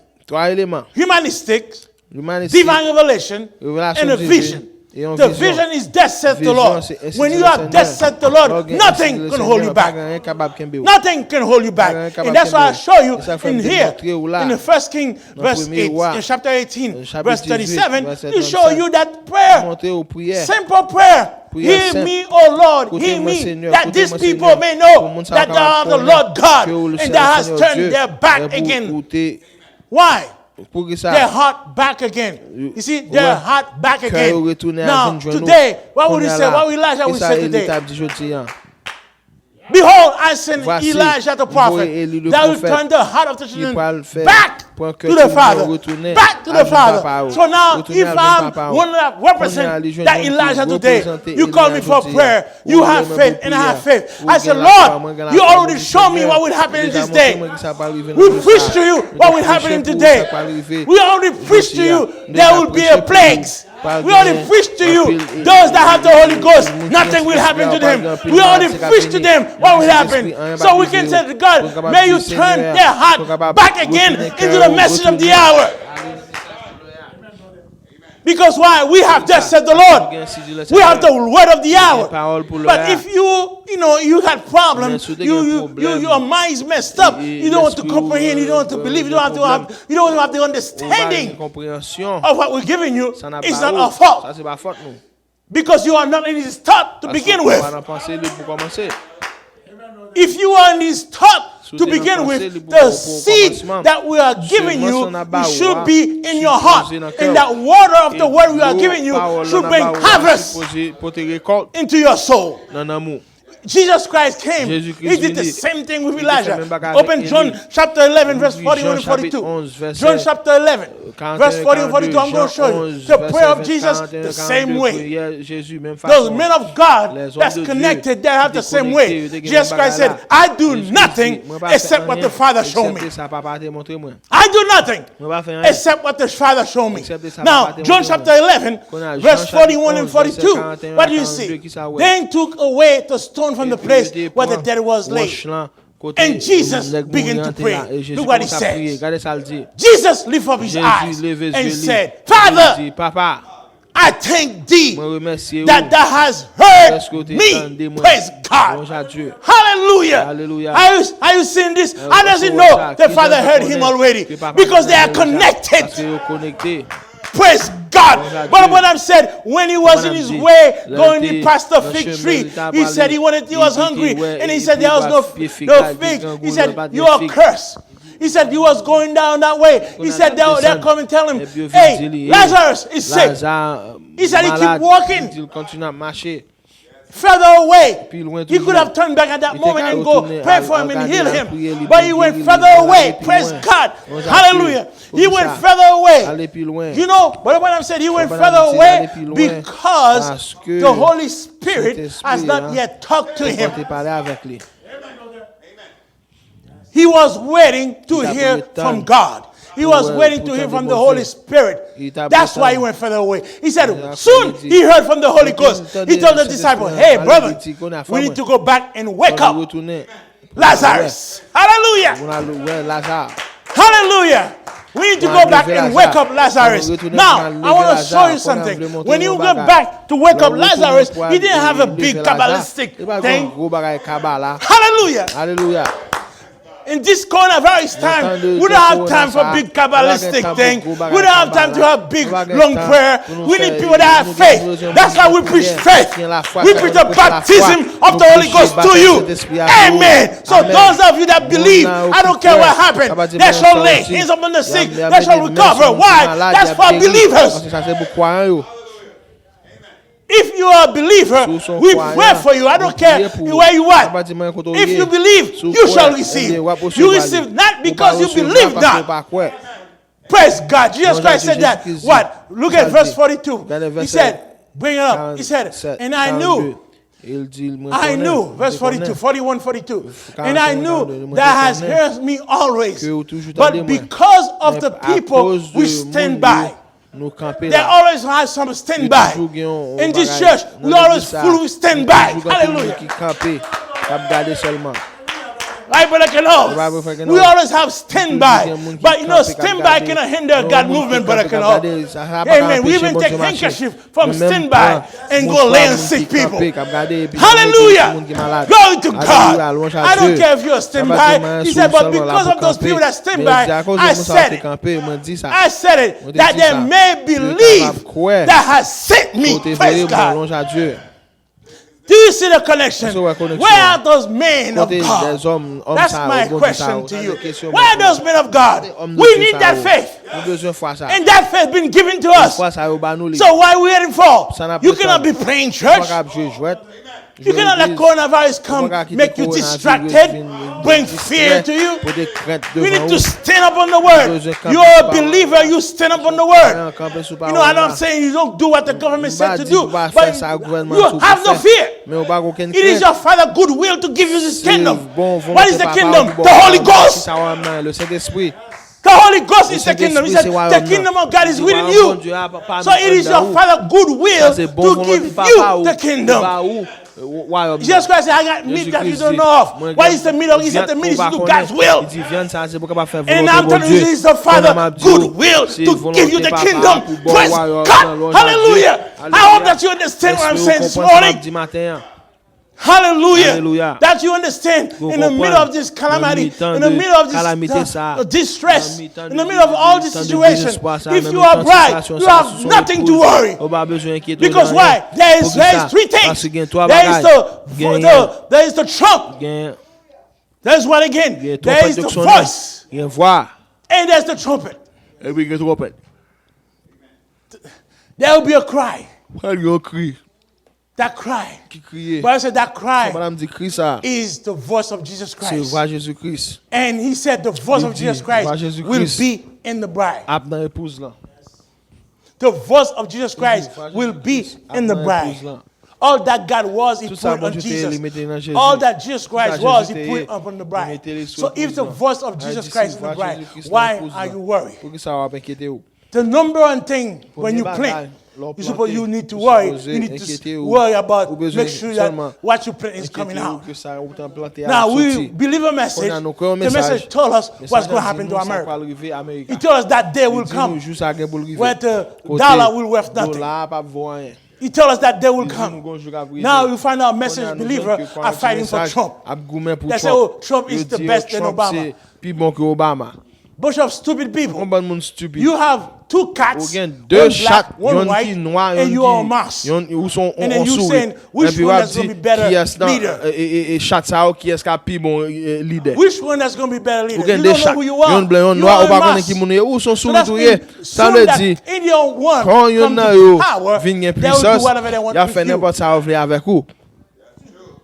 Humanistic, divine revelation, and a vision. The vision is thus saith the Lord. When you have thus saith the Lord, nothing can hold you back. Nothing can hold you back. And that's why I show you in here, in the 1 King verse 8, in chapter 18, verse 37, he show you that prayer, simple prayer. Hear me, O Lord, hear me, that these people may know that thou art the Lord God, and thou hast turned their back again. Why? Their heart back again. You see, their heart back again. Now, today, what would he say? What would Elijah would say today? Behold, I send Elijah the prophet that will turn the heart of the children back to the Father. Back to the Father. So now, if I'm one that represent that Elijah today, you call me for prayer. You have faith and I have faith. I said, Lord, you already showed me what would happen in this day. We preach to you what will happen in today. We already preached to you there will be a plagues. We already preached to you, those that have the Holy Ghost, nothing will happen to them. We already preached to them what will happen. So we can say to God, may you turn their heart back again into the message of the hour. Because why? We have just said the Lord. We have the word of the hour. But if you had problems, your mind's messed up. You don't want to comprehend. You don't want to believe. You don't have the understanding of what we're giving you. It's not our fault. Because you are not in his thought to begin with. If you are in his thought to begin with, the seed that we are giving you should be in your heart. And that water of the word we are giving you should bring harvest into your soul. Jesus Christ came. He did the same thing with Elijah. Open John chapter 11, verse 41 and 42. John chapter 11, verse 40 and 42. I'm going to show you the prayer of Jesus the same way. Those men of God that's connected, they have the same way. Jesus Christ said, I do nothing except what the Father showed me. I do nothing except what the Father showed me. Now, John chapter 11, verse 41 and 42. What do you see? Then took away the stone from the place where the dead was laid. And Jesus began to pray. Look what he says. Jesus lifted up his eyes and said, Father, I thank thee that thou hast heard me. Praise God. Hallelujah. Are you seeing this? How does he know the Father heard him already? Because they are connected. Praise God. But what I'm said, when he was in his way going past the fig tree, he said he was hungry, and he said there was no fig. He said, you are cursed. He said he was going down that way. He said they'll come and tell him, hey, Lazarus is sick. He said he keep walking further away. He could have turned back at that moment and go pray for him and heal him. But he went further away. Praise God. Hallelujah. He went further away. You know, but what I'm saying, he went further away because the Holy Spirit has not yet talked to him. He was waiting to hear from God. He was waiting to hear from the Holy Spirit. That's why he went further away. He said, soon he heard from the Holy Ghost. He told the disciple, hey, brother, we need to go back and wake up Lazarus. Hallelujah. Hallelujah. We need to go back and wake up Lazarus. Now, I want to show you something. When you go back to wake up Lazarus, he didn't have a big Kabbalistic thing. Hallelujah. Hallelujah. In this coronavirus time, we don't have time for big Kabbalistic thing. We don't have time to have big, long prayer. We need people that have faith. That's why we preach faith. We preach the baptism of the Holy Ghost to you. Amen. So those of you that believe, I don't care what happened, they shall lay hands upon the sick, they shall recover. Why? That's for believers. If you are a believer, we pray for you. I don't care where you are. If you believe, you shall receive. You receive not because you believe not. Praise God. Jesus Christ said that. What? Look at verse 42. He said, bring it up. He said, and I knew, verse 42, 41, 42. And I knew that has heard me always. But because of the people we stand by. They always have some standby. In this church, we always full with standby. Hallelujah. Right, Brother Kano? We always have standby. But you know, standby cannot hinder God movement, Brother Kano. Amen. We even take handkerchief from standby and go lay on sick people. Hallelujah. Glory to God. I don't care if you're standby. He said, but because of those people that stand by, I said it, that they may believe that has sent me. Praise God. Do you see the connection? Where are those men of God? That's my question to you. Where are those men of God? We need that faith. And that faith been given to us. So why are we waiting for? You cannot be playing church. You cannot let coronavirus come, make you distracted, bring fear to you. We need to stand up on the word. You are a believer, you stand up on the word. You know, I'm not saying you don't do what the government said to do, but you have no fear. It is your Father's good will to give you this kingdom. What is the kingdom? The Holy Ghost. The Holy Ghost is the kingdom. He said, the kingdom of God is within you. So it is your Father's good will to give you the kingdom. Jesus Christ said, I got meat that you don't know of. What is the meat of? He said, the meat is to do God's will. And I'm telling you, this is the Father's good will to give you the kingdom. Praise God. Hallelujah. I hope that you understand what I'm saying this morning. Hallelujah. That you understand in the middle of this calamity, in the middle of this distress, in the middle of all this situation, if you are bright, you have nothing to worry. Because why? There is three things. There is the trump. There's what again? There is the voice. And there's the trumpet. There will be a cry. That cry. But I said that cry is the voice of Jesus Christ. And he said the voice of Jesus Christ will be in the bride. The voice of Jesus Christ will be in the bride. All that God was, he put on Jesus. All that Jesus Christ was, he put upon the bride. So if the voice of Jesus Christ is in the bride, why are you worried? The number one thing when you plant, you need to worry. You need to worry about, make sure that what you plant is coming out. Now, we believe a message. The message told us what's going to happen to America. He told us that day will come where the dollar will worth nothing. He told us that day will come. Now you find out message believers are fighting for Trump. They say, oh, Trump is the best than Obama. bunch of stupid people. Un bon monde stupide. You have two cats, Ou gen one deux chats, black, one yon white, qui noir, and you are a mouse. Ou sont And then on you souris. saying, which one is going to be better leader? Et chat ça qui est ka pi bon leader. Which one is going to be better leader? Ou gen You deux don't know chats, who you are. yon blanc, yon You noir, are ou pas a connaît mouse. qui moun ye, ou sont So souris that tout ye. means Ça soon veut that dire Indian one quand yon come nan to yo power, vinn gen they will do puissance, whatever they want y a with fait you. n'importe ça vle avec ou.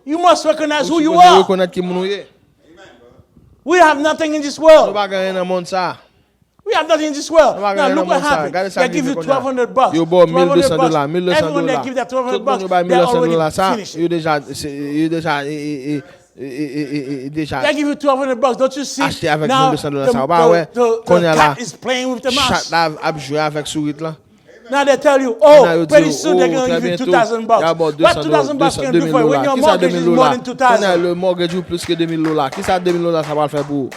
You must recognize who you Ou are. reconnaître qui moun ye. We have nothing in this Nou world. pa gen nan monde ça. We have nothing in this world. Nou pa Now gen look nan what monde ça. happened. Gade They ça give you ki kon $1,200. Yo bon $1,200. $1,200, $1,200. Everyone that give that Tout $1,200, moun yo bay they're already $1,200 ça. finished. Yo déjà They give you $1,200. Don't you see? Acheter avec Now $1,200 ça. Ba ouais. Qu'on the y a là. cat is playing with the Chat mouse. là a jouer avec souris là. Now they tell you, Now oh, you pretty do, soon they're oh, going to très give you bientôt, $2,000. y a about What $2,000 can do for you when your mortgage is more than $2,000? Le mortgage ou plus que $2,000. Qui ça $2,000 ça va le faire pour?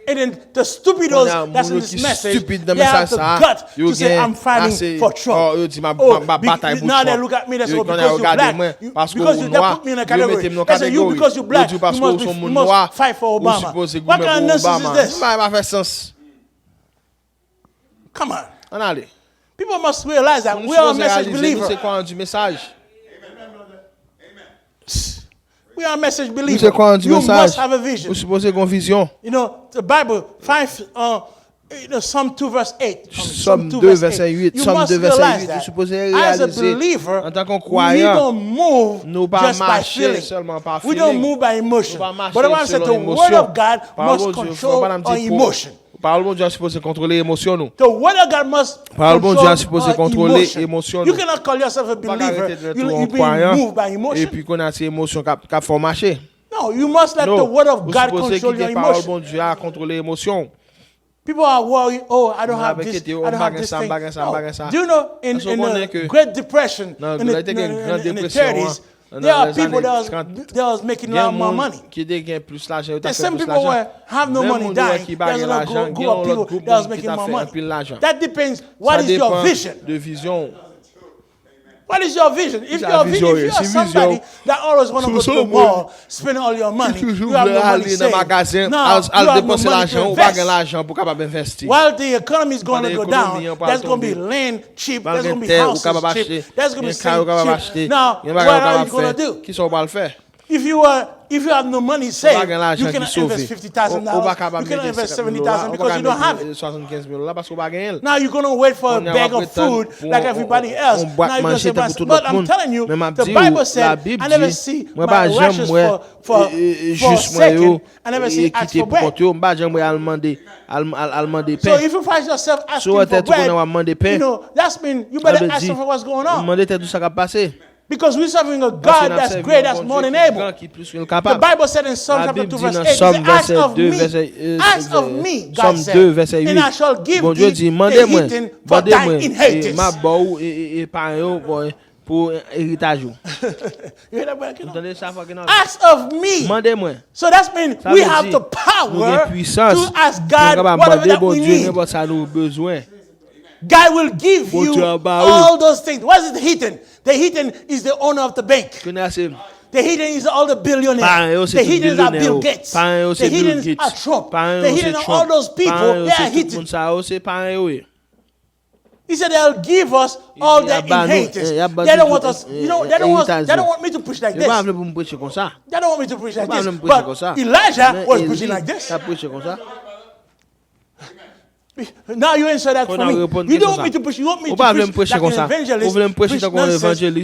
And then the stupidos that's in this message, stupid they have the gut to say, I'm fighting for Trump. Now they look at me, they say, oh, because you're black, because they put me in a category. They say, you, because you're black, you must fight for Obama. What kind of nonsense is this? Come on. People must realize that we are a message believer. We are a message believer. You must have a vision. You know, the Bible, Psalm 2 verse 8. Psalm 2 verset 8. You must realize that as a believer, we don't move just by feeling. We don't move by emotion. But the Bible said the word of God must control our emotion. Parole bon Dieu est supposé contrôler l'émotion nous. The word of God must control our emotion. You cannot call yourself a believer. You're being moved by emotion. Et puis qu'on a ces émotions qui font marcher. No, you must let the word of God control your parole emotion. bon Dieu a contrôler l'émotion. People are worried, oh, I don't have this, I don't have this thing. No. Do you know, in the Great Depression, in the 30s, there are people that was making a lot more money. There's some people who have no money dying. There's a group of people that was making more money. That depends. What is your vision? What is your vision? If you are somebody that always want to go to the mall, spend all your money, you have no money saved. Now, you have no money to invest. While the economy is going to go down, there's going to be land cheap, there's going to be houses cheap, there's going to be things cheap. Now, what are you going to do? If you have no money saved, you cannot invest $50,000. You cannot invest $70,000 because you don't have it. Now you're going to wait for a bag of food like everybody else. Now you're going to say, but I'm telling you, the Bible said, I never see my righteous forsaken. I never see ask for bread. So if you find yourself asking for bread, you know, that's mean you better ask for what's going on. Because we're serving a God that's great, that's more than able. The Bible said in Psalm chapter 2 verse 8, ask of me, God said, and I shall give thee the heathen for thine inheritance. Ask of me. So that means we have the power to ask God whatever that we need. God will give you all those things. What is the heathen? The heathen is the owner of the bank. The heathen is all the billionaires. The heathen are Bill Gates. The heathen are Trump. The heathen are all those people. They are heathen. He said they'll give us all their inheritance. They don't want us, you know, they don't want me to preach like this. They don't want me to preach like this. But Elijah was preaching like this. Now you answer that for me. You don't want me to push. You want me to preach like an evangelist.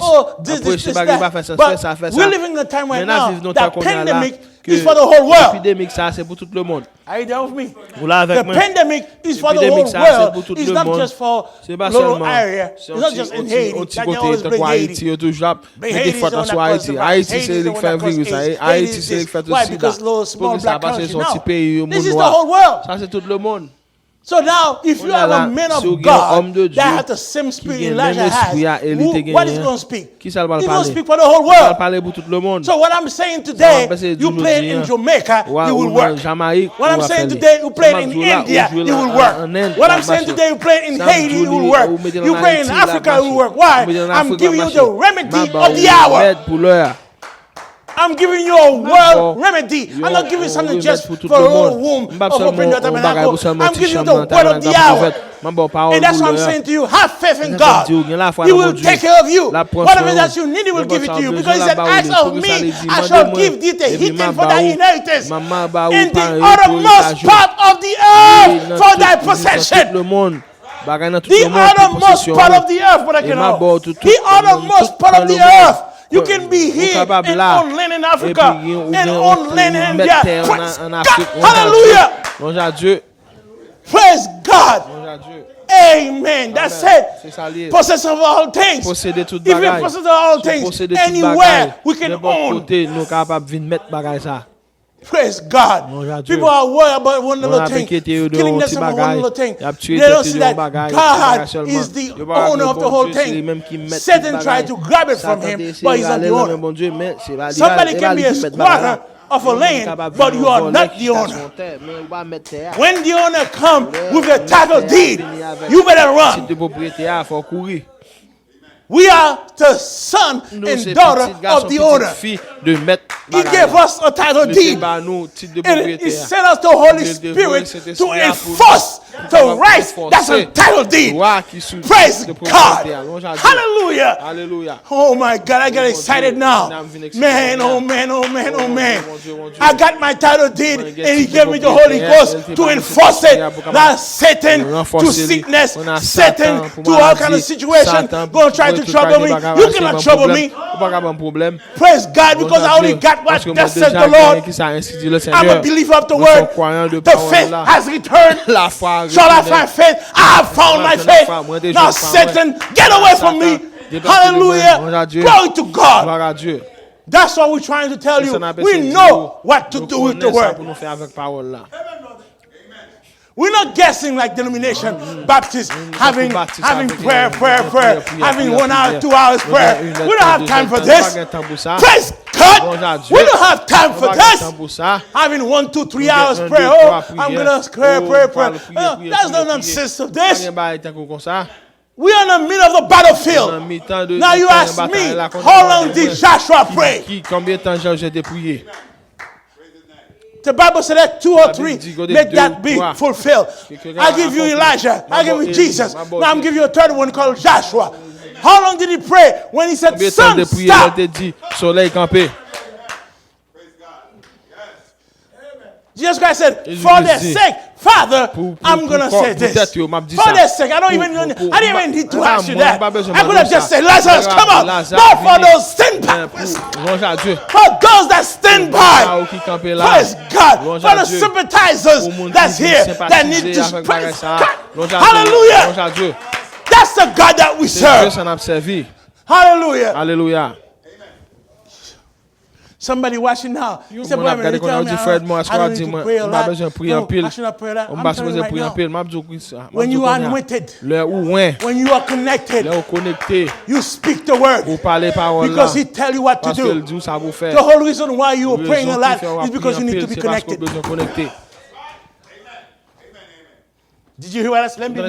Oh, this, that. But we're living in a time right now that pandemic is for the whole world. Are you there with me? The pandemic is for the whole world. It's not just for little area. It's not just in Haiti. Like they always bring Haiti. Haiti is on that virus. Why? Because little small black country. No, this is the whole world. So now, if you have a man of God that has the same spirit Elijah has, what is he going to speak? He's going to speak for the whole world. So what I'm saying today, you play it in Jamaica, it will work. What I'm saying today, you play it in India, it will work. What I'm saying today, you play it in Haiti, it will work. You play it in Africa, it will work. Why? I'm giving you the remedy of the hour. I'm giving you a world remedy. I'm not giving something just for a little womb of opening the tabernacle. I'm giving you the word of the hour. And that's what I'm saying to you. Have faith in God. He will take care of you. Whatever that you need, He will give it to you. Because He said, ask of me, I shall give thee the heathen for thy inheritance. In the uttermost part of the earth for thy possession. The uttermost part of the earth, the uttermost part of the earth. You can be here and on land in Africa and on land in India. Praise God. Hallelujah. Praise God. Amen. That's it. Possess of all things. If you possess of all things, anywhere we can own. Praise God. People are worried about one little thing, killing themselves for one little thing. They don't see that God is the owner of the whole thing. Satan tried to grab it from him, but he's not the owner. Somebody can be a squatter of a land, but you are not the owner. When the owner comes with the title deed, you better run. We are the son and daughter of the owner. He gave us a title deed. And He sent us the Holy Spirit to enforce the rights that's a title deed. Praise God. Hallelujah. Hallelujah. Oh my God, I get excited now. Man, oh man, oh man, oh man. I got my title deed and He gave me the Holy Ghost to enforce it. Not Satan to sickness, Satan to all kind of situation. Going to try to trouble me. You cannot trouble me. Praise God, because I only got what thus says the Lord. I'm a believer of the word. The faith has returned. Shall I find faith? I have found my faith. Now Satan, get away from me. Hallelujah. Glory to God. That's what we're trying to tell you. We know what to do with the word. We're not guessing like denomination, Baptists, having prayer, having 1 hour, 2 hours prayer. We don't have time for this. Praise God. We don't have time for this. Having 1, 2, 3 hours prayer. Oh, I'm going to pray. That's the nonsense of this. We are in the middle of the battlefield. Now you ask me, how long did Joshua pray? The Bible said that 2 or 3 make that be fulfilled. I give you Elijah. I give you Jesus. Now I'm giving you a third one called Joshua. How long did he pray? When he said, sun, stop. Jesus Christ said, for their sake, Father, I'm going to say this. For their sake, I didn't even need to ask you that. I could have just said, Lazarus, come out. But for those sympathizers, for those that stand by, praise God. For the sympathizers that's here, that need to praise God. Hallelujah. That's the God that we serve. Hallelujah. Hallelujah. Somebody watching now. You say, I don't need to pray a lot. No, I should not pray that. I'm telling you right now. When you are anointed, when you are connected, you speak the word. Because He tell you what to do. The whole reason why you are praying a lot is because you need to be connected. Did you hear what I said? The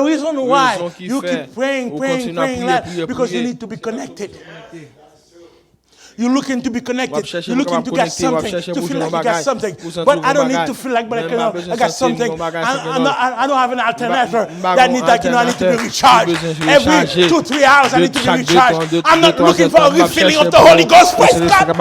reason why you keep praying a lot because you need to be connected. You're looking to be connected. You're looking to get something, to feel like you got something. But I don't need to feel like I got something. I don't have an alternative that needs, like, I need to be recharged. Every 2-3 hours I need to be recharged. I'm not looking for a refilling of the Holy Ghost. Praise God.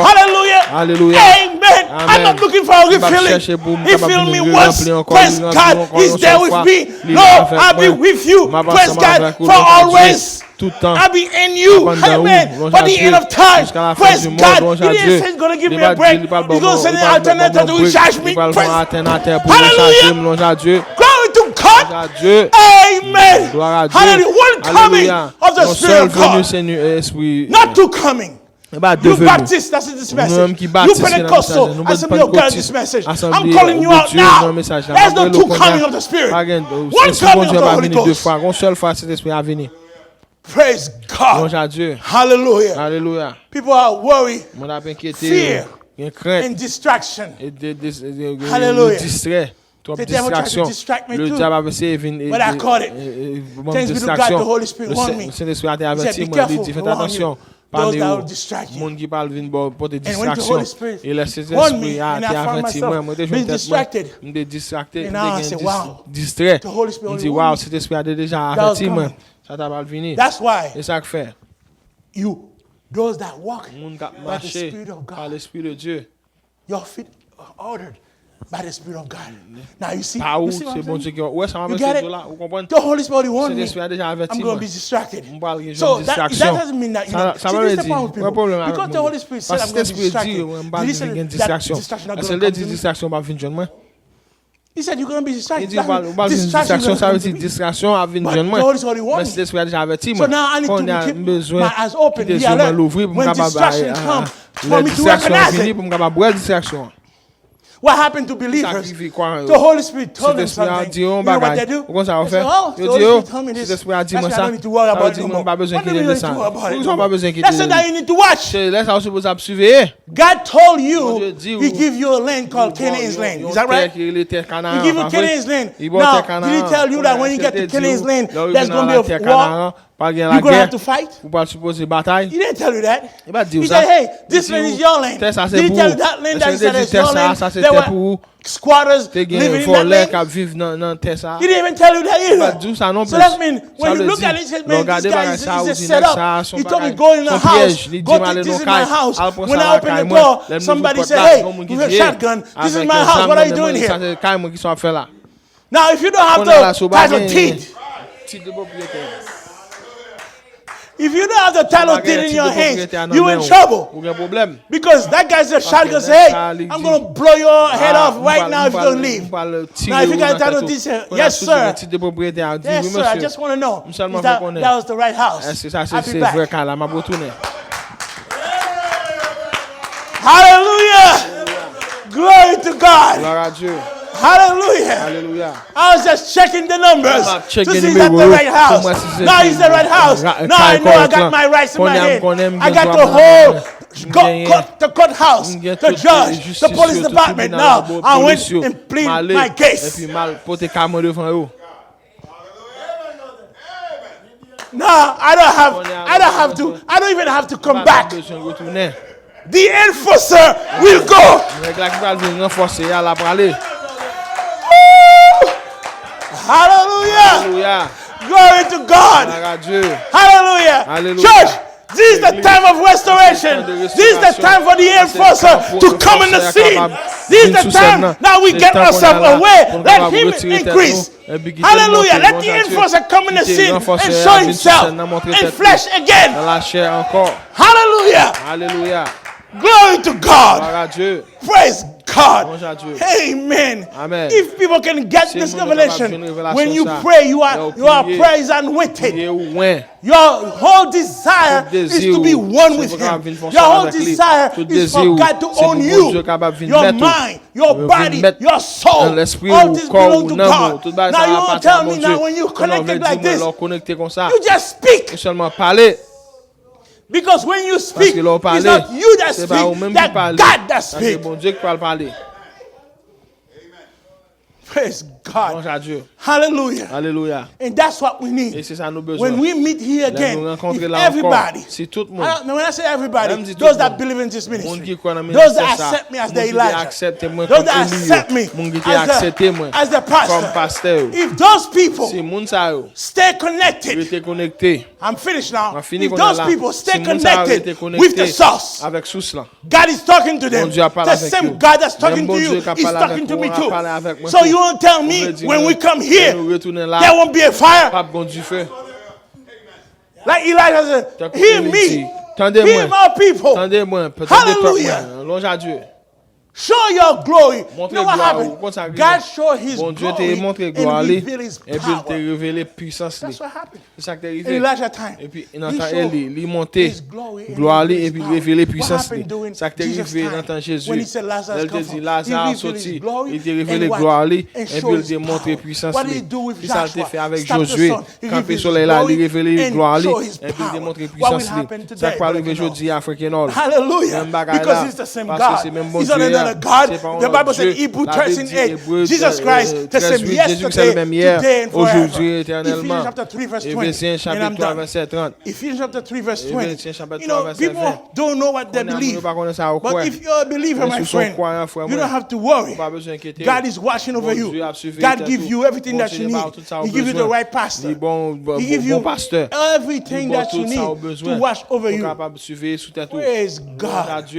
Hallelujah. Amen. I'm not looking for a refilling. He filled me once. Praise God. He's there with me. Lord, I'll be with you. Praise God for always. I'll be in you. Amen. For the end of time. Praise God. He didn't say He's going to give me a break. He's going to send an alternative to recharge me. Hallelujah. Glory to God. Amen. Hallelujah. One coming of the Spirit of God. Not two coming. You Baptist, that's this message. You Pentecostal, I said, you got this message. I'm calling you out now. There's no two coming of the Spirit. One coming of the Holy Ghost. Praise God. Hallelujah. Hallelujah. People are worried, fear, and distraction. Hallelujah. The devil tried to distract me too, but I caught it. Thanks be to God, the Holy Spirit warned me. He said, be careful around you. those that will distract you. And when the Holy Spirit warned me, and I found myself being distracted, and now I say, wow, the Holy Spirit warned me. That's why those that walk by the Spirit of God, your feet are ordered by the Spirit of God. Now you see what I'm saying? You get it? The Holy Spirit warned me. I'm going to be distracted. So that doesn't mean that you know. See, this is the problem with people. Because the Holy Spirit said I'm going to be distracted. He said you're going to be distracted. Distraction, but the Holy Spirit warned me. So now I need to keep my eyes open. Be alert. When distraction comes, for me to recognize it. What happened to believers? The Holy Spirit told them something. You know what they do? They say, oh, the Holy Spirit told me this. That's why I don't need to worry about it no more. What do you need to worry about it? That's it that you need to watch. God told you, He give you a lane called Canaan's lane. Is that right? He give you Canaan's lane. Now, did He tell you that when you get to Canaan's lane, there's going to be a war? You're going to have to fight? He didn't tell you that. He said, hey, this lane is your lane. Did He tell you that lane that He said is your lane? There were squatters living in that lane. He didn't even tell you that either. So that means when you look at it, it means this guy is just set up. He told me, go in the house. Go take this in my house. When I open the door, somebody said, hey, with a shotgun, this is my house. What are you doing here? Now, if you don't have the title deed, if you don't have the title deed in your hands, you're in trouble. Because that guy's a shotgun say, hey, I'm going to blow your head off right now if you don't leave. Now, if you got a title deed, say, yes, sir. Yes, sir, I just want to know if that was the right house. I'll be back. Hallelujah. Glory to God. Hallelujah. I was just checking the numbers to see if that's the right house. Now it's the right house. Now I know I got my rights in my head. I got the whole the courthouse, the judge, the police department. Now I went and plead my case. Now I don't even have to come back. The enforcer will go. Hallelujah. Glory to God. Hallelujah. Church, this is the time of restoration. This is the time for the enforcer to come in the scene. This is the time. Now we get ourselves away. Let him increase. Hallelujah. Let the enforcer come in the scene and show himself in flesh again. Hallelujah. Glory to God. Praise God. Amen. If people can get this revelation, when you pray, your prayer is unwitted. Your whole desire is to be one with Him. Your whole desire is for God to own you, your mind, your body, your soul. All this belongs to God. Now you don't tell me now when you connected like this, you just speak. Because when you speak, it's not you that speak, that God that speaks. Praise God. Hallelujah. And that's what we need. When we meet here again, everybody, when I say everybody, those that believe in this ministry, those that accept me as the Elijah, those that accept me as the pastor, if those people stay connected, I'm finished now. If those people stay connected with the source, God is talking to them. The same God that's talking to you is talking to me too. So you won't tell me when we come here, there won't be a fire. Like Elijah said, hear me, hear my people. Hallelujah. Show your glory. You know what happened? God showed His glory and revealed His power. That's what happened. In Elijah's time, He showed His glory and revealed His power. What happened during Jesus' time? When He said Lazarus come forth, He revealed His glory and showed His power. What did He do with Joshua? Stop the sun. He revealed His glory and showed His power. What will happen today? Hallelujah. Because He's the same God. He's not another God. The Bible said Hebrews 13:8. Jesus Christ, the same yesterday, today, and forever. Ephesians chapter 3 verse 20. And I'm done. Ephesians chapter 3 verse 20. You know, people don't know what they believe. But if you're a believer, my friend, you don't have to worry. God is watching over you. God gives you everything that you need. He gives you the right pastor. He gives you everything that you need to watch over you. Praise God.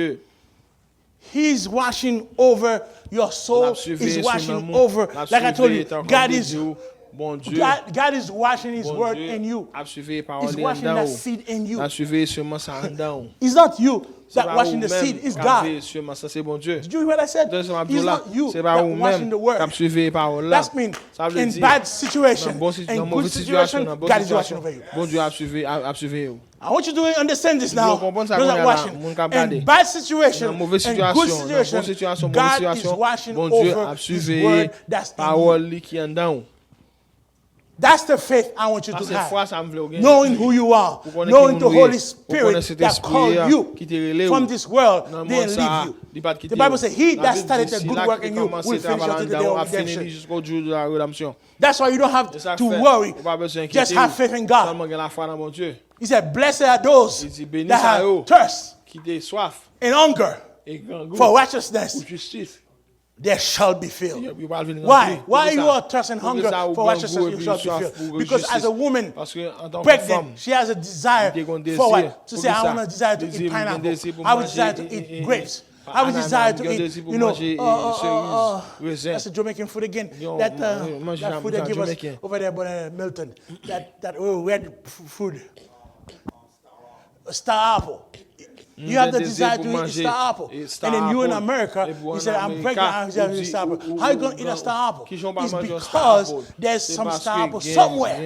He's watching over your soul. He's watching over, like I told you, God is watching His word in you. He's watching that seed in you. It's not you that watching the seed, it's God. Did you hear what I said? It's not you that watching the word. That means in bad situation, in good situation, God is watching over you. I want you to understand this now. Those are watching. In bad situation, in good situation, God is watching over His word that's in you. That's the faith I want you to have. Knowing who you are. Knowing the Holy Spirit that called you from this world didn't leave you. The Bible says, He that started a good work in you will finish until the day of redemption. That's why you don't have to worry. Just have faith in God. He said, blessed are those that have thirst and hunger for righteousness. They shall be filled. Why? Why you are thirsty and hunger for righteousness? You shall be filled. Because as a woman pregnant, she has a desire for what? To say, I want to desire to eat pineapple. I would desire to eat grapes. I would desire to eat, that's a Jamaican food again. That food they give us over there by Milton. That red food. Star apple. You have the desire to eat star apple. And then you in America, you said, I'm pregnant, I'm desire to eat star apple. How are you going to eat a star apple? It's because there's some star apple somewhere.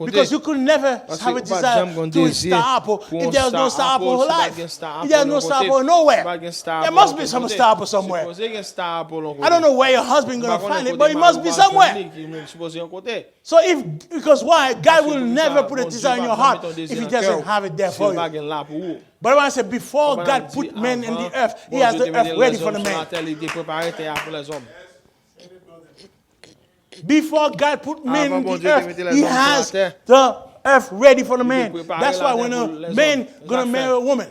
Because you could never have a desire to eat star apple if there was no star apple alive. If there's no star apple nowhere. There must be some star apple somewhere. I don't know where your husband going to find it, but it must be somewhere. So because why? God will never put a desire in your heart if He doesn't have it there for you. But when I say before God put men in the earth, He has the earth ready for the man. Before God put men in the earth, He has the earth ready for the man. That's why when a man gonna marry a woman,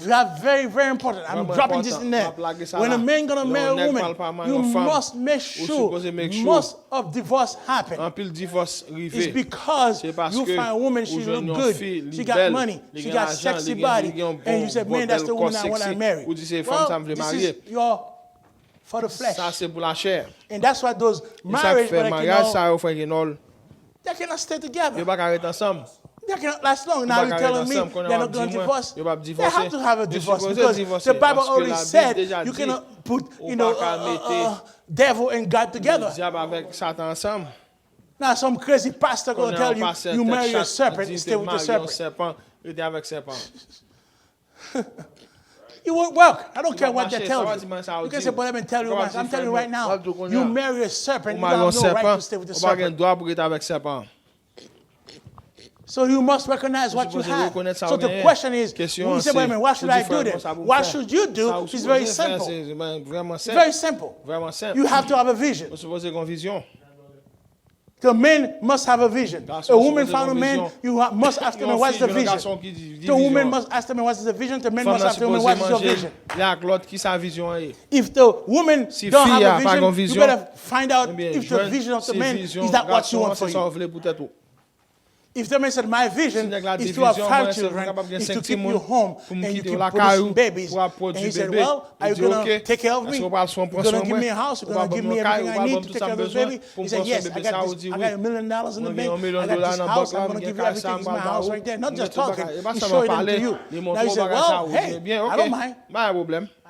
that's very, very important. I'm dropping this in there. When a man gonna marry a woman, you must make sure most of divorce happen. It's because you find a woman, she look good, she got money, she got sexy body, and you say, man, that's the woman I want to marry. Well, this is your for the flesh. And that's why those marriage, they cannot stay together. They cannot last long. Now you're telling me they're not going to divorce. They have to have a divorce because the Bible already said you cannot put, devil and God together. Now some crazy pastor going to tell you, you marry a serpent and stay with the serpent. It won't work. I don't care what they tell you. You can say, but I've been telling you once. I'm telling you right now. You marry a serpent, you have no right to stay with the serpent. So you must recognize what you have. So the question is, when you say, wait a minute, why should I do this? What should you do? It's very simple. Very simple. You have to have a vision. The man must have a vision. A woman found a man, you must ask the man, what's the vision? The woman must ask the man, what's the vision? The man must ask the woman, what's your vision? If the woman don't have a vision, you better find out if the vision of the man is that what you want for you. If the man said, my vision is to have 5 children, is to keep you home, and you keep producing babies. And he said, well, are you going to take care of me? You're going to give me a house? You're going to give me everything I need to take care of this baby? He said, yes, I got $1 million in the bank. I got this house. I'm going to give you everything. It's my house right there. Not just talking. He's showing it to you. Now he said, well, hey, I don't mind.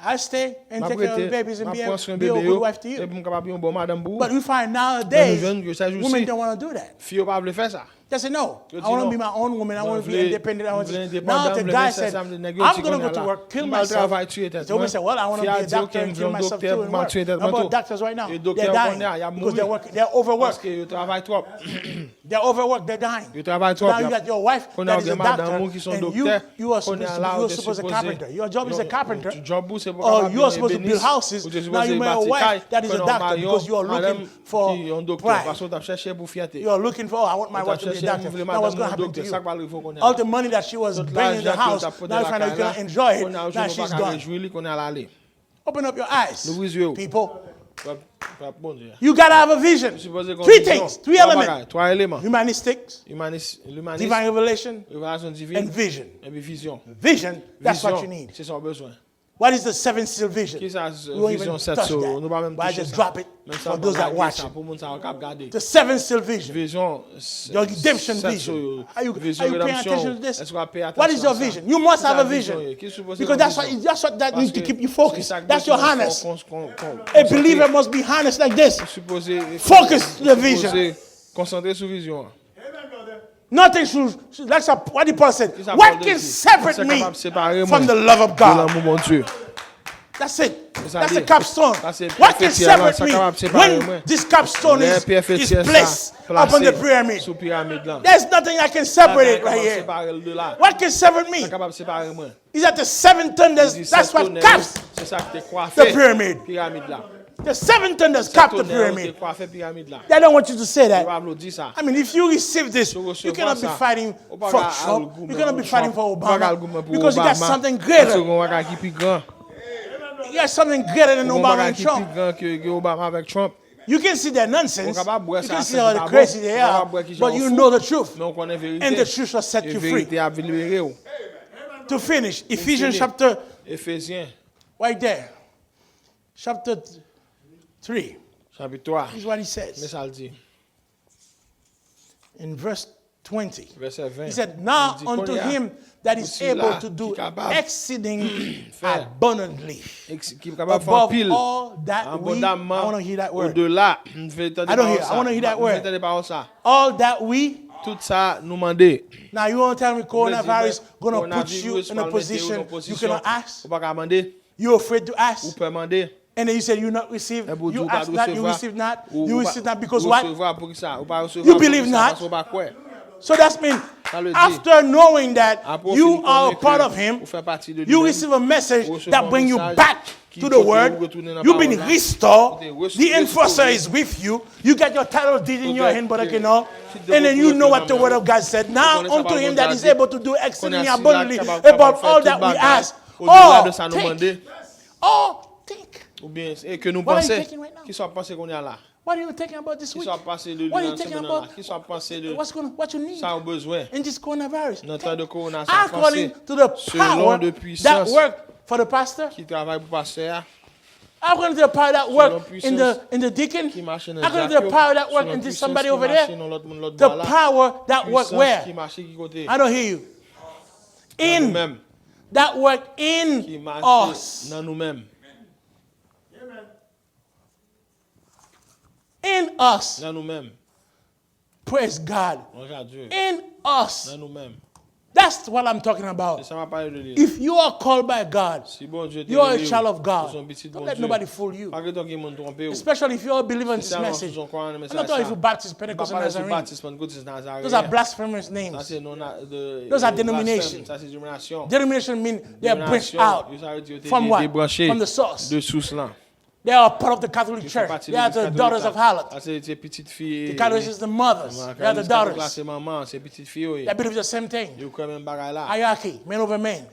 I stay and take care of the babies and be a good wife to you. But we find nowadays, women don't want to do that. They say, no, I want to be my own woman. I want to be independent. Now the guy said, I'm going to go to work, kill myself. The woman said, well, I want to be a doctor and kill myself too and work. How about doctors right now? They're dying because they're overworked. They're overworked. They're dying. Now you got your wife that is a doctor and you are supposed to be a carpenter. Your job is a carpenter. or you are supposed to build houses. Now you marry a wife that is a doctor because you are looking for pride. You are looking for, I want my wife to be a doctor. Now what's going to happen to you? All the money that she was bringing in the house, now you find out you cannot enjoy it. Now she's gone. Open up your eyes, people. You gotta have a vision. 3 things, 3 elements. Humanistics, divine revelation, and vision. Vision, that's what you need. What is the 7th seal vision? We won't even touch that. But I just drop it for those that watch it. The 7th seal vision. Your redemption vision. Are you paying attention to this? What is your vision? You must have a vision. Because that's what that needs to keep you focused. That's your harness. A believer must be harnessed like this. Focus the vision. Nothing should, that's what the Paul said. What can separate me from the love of God? That's it. That's the capstone. What can separate me when this capstone is placed upon the pyramid? There's nothing that can separate it right here. What can separate me? Is that the 7 thunders? That's what caps the pyramid. The 7 thunders cap the pyramid. They don't want you to say that. I mean, if you receive this, you cannot be fighting for Trump. You cannot be fighting for Obama. Because you got something greater. You got something greater than Obama and Trump. You can see their nonsense. You can see how crazy they are. But you know the truth. And the truth will set you free. To finish, Ephesians chapter... Right there. Chapter 3. This is what he says. In verse 20. He said, now unto him that is able to do exceeding abundantly above all that we... I want to hear that word. I want to hear that word. All that we... Now you want to tell me coronavirus going to put you in a position you cannot ask? You're afraid to ask? And then you said you not receive. You ask that, you receive not. You receive not because what? You believe not. So that means after knowing that you are a part of him, you receive a message that brings you back to the word. You've been restored. The enforcer is with you. You get your title deed in your hand, Brother Keno. And then you know what the word of God said. Now unto him that is able to do exceedingly abundantly above all that we ask. Think. What are you thinking right now? What are you thinking about this week? What are you thinking about? What you need in this coronavirus? According to the power that work for the pastor, according to the power that work in the deacon, according to the power that work in this somebody over there, the power that work where? I don't hear you. In that work in us. In us. Praise God. In us. That's what I'm talking about. If you are called by God, you are a child of God. Don't let nobody fool you. Especially if you're a believer in this message. I'm not talking if you're Baptist, Pentecostal, Nazarene. Those are blasphemous names. Those are denominations. Denomination means they are branched out. From what? From the source. They are part of the Catholic Church. They are the daughters of harlot. The Catholics is the mothers. They are the daughters. They believe the same thing. Hierarchy, man over man.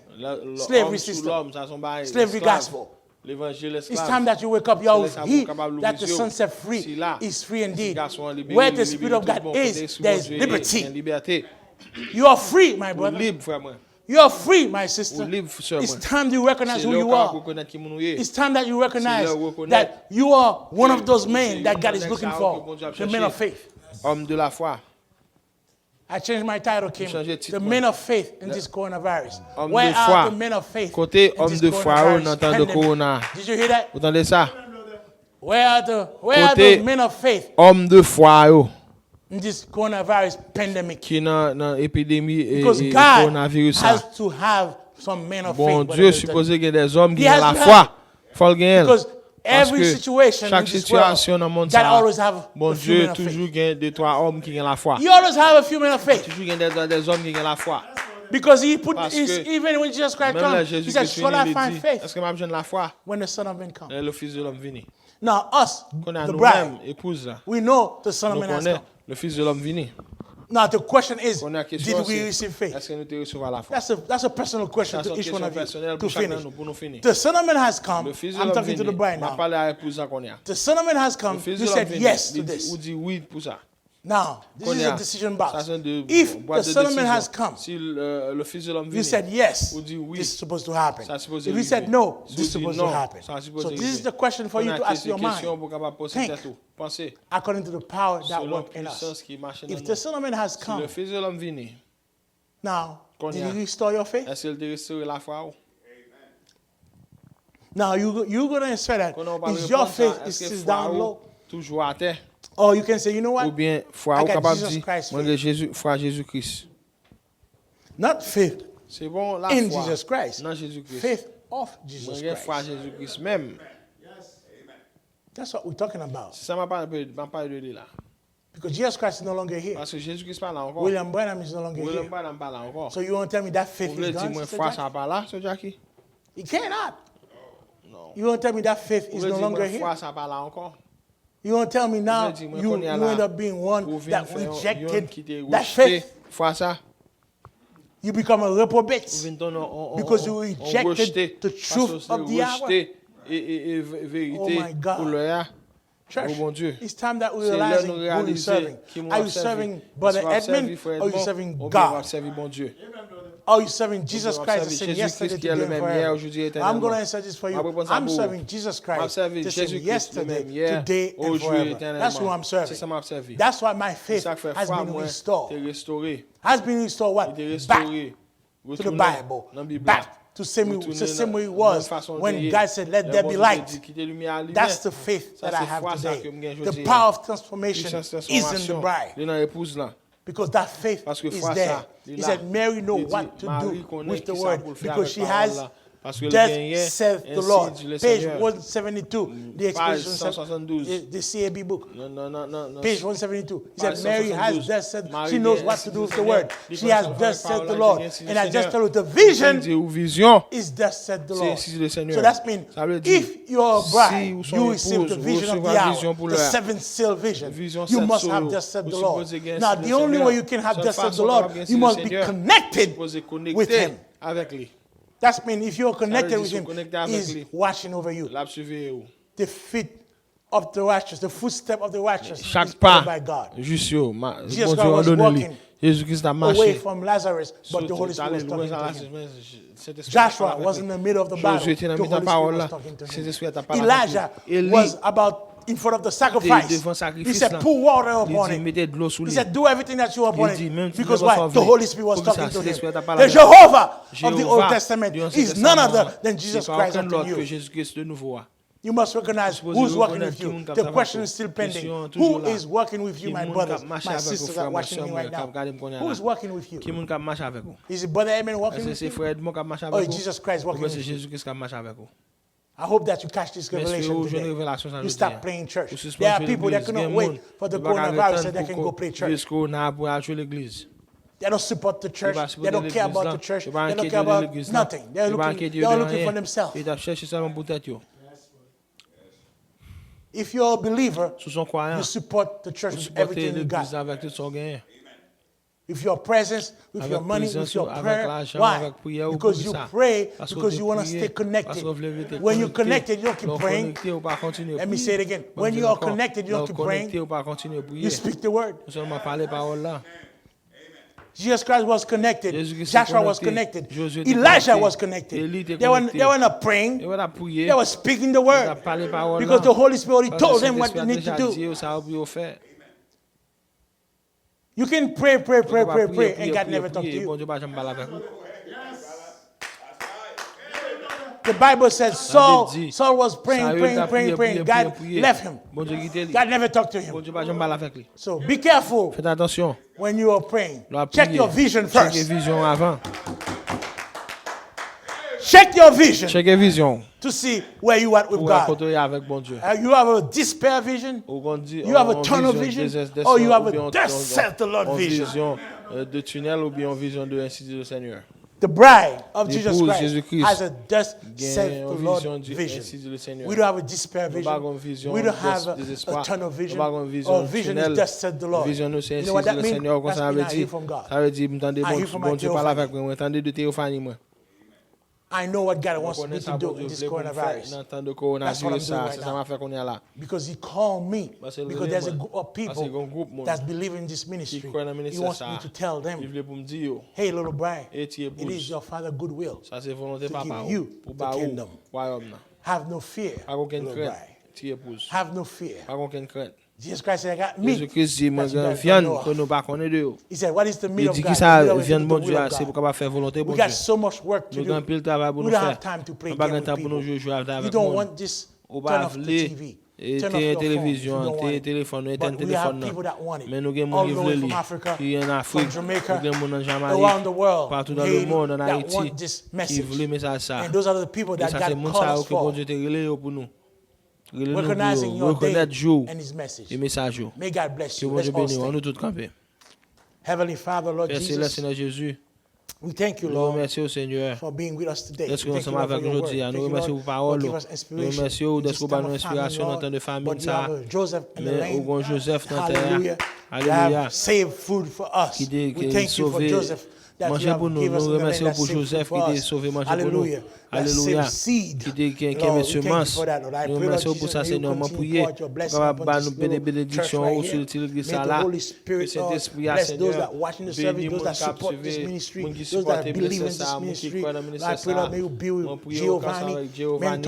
Slavery system. Slavery gospel. It's time that you wake up. He that the Son set free is free indeed. Where the Spirit of God is, there is liberty. You are free, my brother. You are free, my sister. It's time you recognize who you are. It's time that you recognize that you are one of those men that God is looking for. The men of faith. I changed my title, Kim. The men of faith in this coronavirus. Where are the men of faith in this coronavirus? Did you hear that? Where are the men of faith in this coronavirus pandemic? Because God has to have some men of faith. Because every situation in this world, God always have a few men of faith. You always have a few men of faith. Because he put, even when Jesus Christ comes, he said, shall I find faith when the Son of Man comes? Now, us, the bride, we know the Son of Man has come. Now, the question is, did we receive faith? That's a personal question to each one of you to finish. The Son of Man has come. I'm talking to the bride now. The Son of Man has come. You said yes to this. Now, this is a decision box. If the Son of Man has come, you said yes, this is supposed to happen. If you said no, this is supposed to happen. So this is the question for you to ask your mind. Think, according to the power that works in us. If the Son of Man has come, now, did he restore your faith? Now, you're going to answer that. Is your faith is down low? Or you can say, you know what? I got Jesus Christ faith. Not faith in Jesus Christ. Faith of Jesus Christ. That's what we're talking about. Because Jesus Christ is no longer here. William Branham is no longer here. So you want to tell me that faith is gone? He cannot. You want to tell me that faith is no longer here? You want to tell me now you end up being one that rejected that faith? You become a reprobate because you rejected the truth of the hour. Oh my God. Church, it's time that we realize who you're serving. Are you serving Brother Edmund or are you serving God? Are you serving Jesus Christ the same yesterday, today, and forever? I'm going to answer this for you. I'm serving Jesus Christ the same yesterday, today, and forever. That's who I'm serving. That's why my faith has been restored. Has been restored what? Back to the Bible. Back to the same way it was when God said, let there be light. That's the faith that I have today. The power of transformation is in the bride. Because that faith is there. He said, Mary knows what to do with the word because she has thus saith the Lord. Page 172, the expression, the CAB book. Page 172. He said, Mary has thus said, she knows what to do with the word. She has thus said the Lord. And I just told you, the vision is thus said the Lord. So that means, if you're a bride, you receive the vision of the hour, the seventh seal vision. You must have thus said the Lord. Now, the only way you can have thus said the Lord, you must be connected with Him. That means if you're connected with Him, He's watching over you. The feet of the righteous, the footstep of the righteous is covered by God. Jesus Christ was walking away from Lazarus, but the Holy Spirit was talking to him. Joshua was in the middle of the battle. The Holy Spirit was talking to him. Elijah was about in front of the sacrifice. He said, pour water upon it. He said, do everything that you upon it. Because why? The Holy Spirit was talking to him. The Jehovah of the Old Testament is none other than Jesus Christ unto you. You must recognize who's working with you. The question is still pending. Who is working with you, my brothers, my sisters that are watching me right now? Who is working with you? Is it Brother Edmund working with you? Or is Jesus Christ working with you? I hope that you catch this revelation today. You stop playing church. There are people that cannot wait for the coronavirus so they can go play church. They don't support the church. They don't care about the church. They don't care about nothing. They're looking for themselves. If you're a believer, you support the church with everything you got. With your presence, with your money, with your prayer. Why? Because you pray, because you want to stay connected. When you're connected, you don't keep praying. Let me say it again. When you are connected, you don't keep praying. You speak the word. Jesus Christ was connected. Joshua was connected. Elijah was connected. They were not praying. They were speaking the word. Because the Holy Spirit already told them what they need to do. You can pray, and God never talk to you. The Bible says Saul was praying. God left him. God never talked to him. So be careful when you are praying. Check your vision first. Check your vision. Check vision. To see where you are with God. You have a despair vision. You have a tunnel vision. Or you have a thus saith the Lord vision. De tunnel ou bien vision de ainsi dit le Seigneur. The bride of Jesus Christ has a thus saith the Lord vision. We don't have a despair vision. We don't have a tunnel vision. Or vision is thus saith the Lord. You know what that means? That's mean I hear from God. I hear from my Jehovah. I know what God wants me to do in this coronavirus. That's what I'm doing right now. Because He called me. Because there's a group of people that's believing in this ministry. He wants me to tell them, hey, little Brian, it is your Father's good will to give you the kingdom. Have no fear, little Brian. Have no fear. Jesus Christ said, I got meat. He said, what is the meat of God? We got so much work to do. We don't have time to play games with people. You don't want this, turn off the TV. Turn off your phone. You don't want it. But we have people that want it. All the way from Africa, from Jamaica, around the world, Haiti, that want this message. And those are the people that God called us for. Recognizing your day and His message. May God bless you. Let's all stand. Heavenly Father, Lord Jesus, we thank you, Lord, for being with us today. Thank you, Lord, for your word. Thank you, Lord, for giving us inspiration. This time of family, Lord, but you have Joseph in the lane. Hallelujah. You have saved food for us. We thank you for Joseph. Manger pour nous, nous remercions pour Joseph qui t'a sauvé manger pour nous. Alléluia. Qui t'a mis semence. Nous remercions pour ça, Seigneur. Nous prions pour que nous bénisse bénédiction sur l'église là. Que cet esprit, Seigneur, bénisse mon captivé, qui supporte le ministère, qui croit dans le ministère. Nous prions avec Giovanni,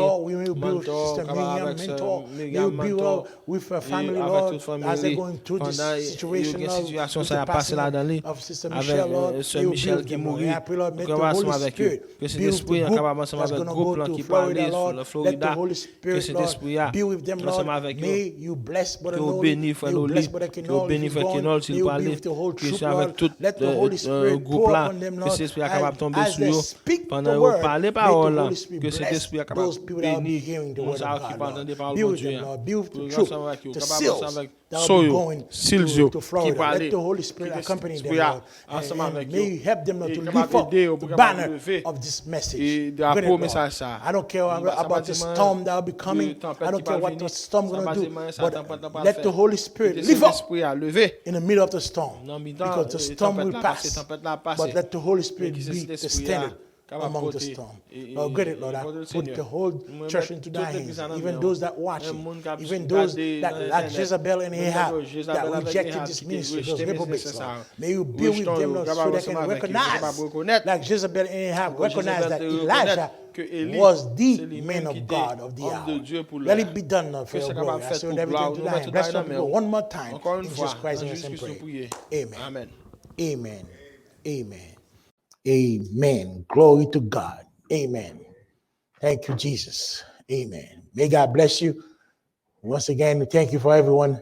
mentor, Miriam, mentor, with her family, Lord, as they're going through this situation, Lord, with the passing of Sister Michelle, Lord, Michel qui mourit, que ensemble avec eux, que cet esprit capable ensemble avec le groupe là qui parlait sur la Florida, que cet esprit ensemble avec eux, que bénisse frère Loli, que bénisse frère Kenol s'il parlait, que soit avec tout le groupe là, que cet esprit capable de tomber sur eux, pendant que vous parlez paroles là, que cet esprit capable de bénir, nous ça qui parle des paroles de Dieu, pour ensemble avec eux, capable ensemble avec Soyo, Silvio, qui parlait, ensemble avec eux, to lift up the banner of this message. I don't care about the storm that will be coming. I don't care what the storm is going to do. But let the Holy Spirit lift up in the middle of the storm. Because the storm will pass. But let the Holy Spirit be the standard among the storm. Lord, get it, Lord. I put the whole church into thy hands. Even those that watch it. Even those that, like Jezebel and Ahab, that rejected this ministry, those reprobates, Lord. May you be with them, Lord, so they can recognize, like Jezebel and Ahab, recognize that Elijah was the man of God of the hour. Let it be done, Lord, for your glory. I surrender everything to thy hand. Bless your people one more time. In Jesus Christ's name I pray. Amen. Amen. Amen. Amen. Glory to God. Amen. Thank you, Jesus. Amen. May God bless you. Once again, thank you for everyone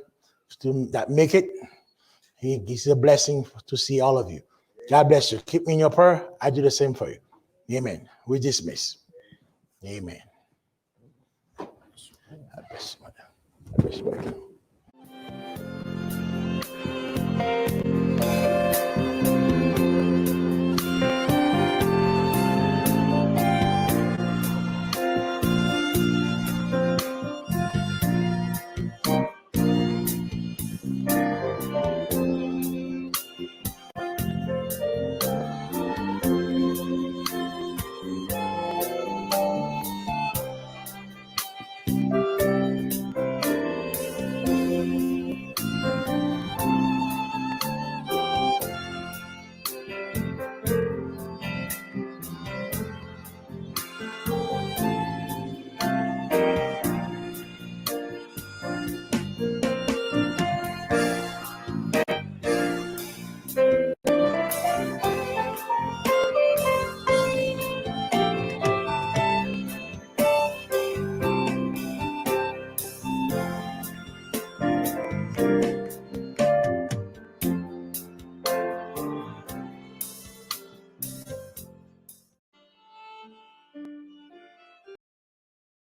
that make it. It's a blessing to see all of you. God bless you. Keep me in your prayer. I do the same for you. Amen. We dismiss. Amen. God bless you, mother. God bless you, mother.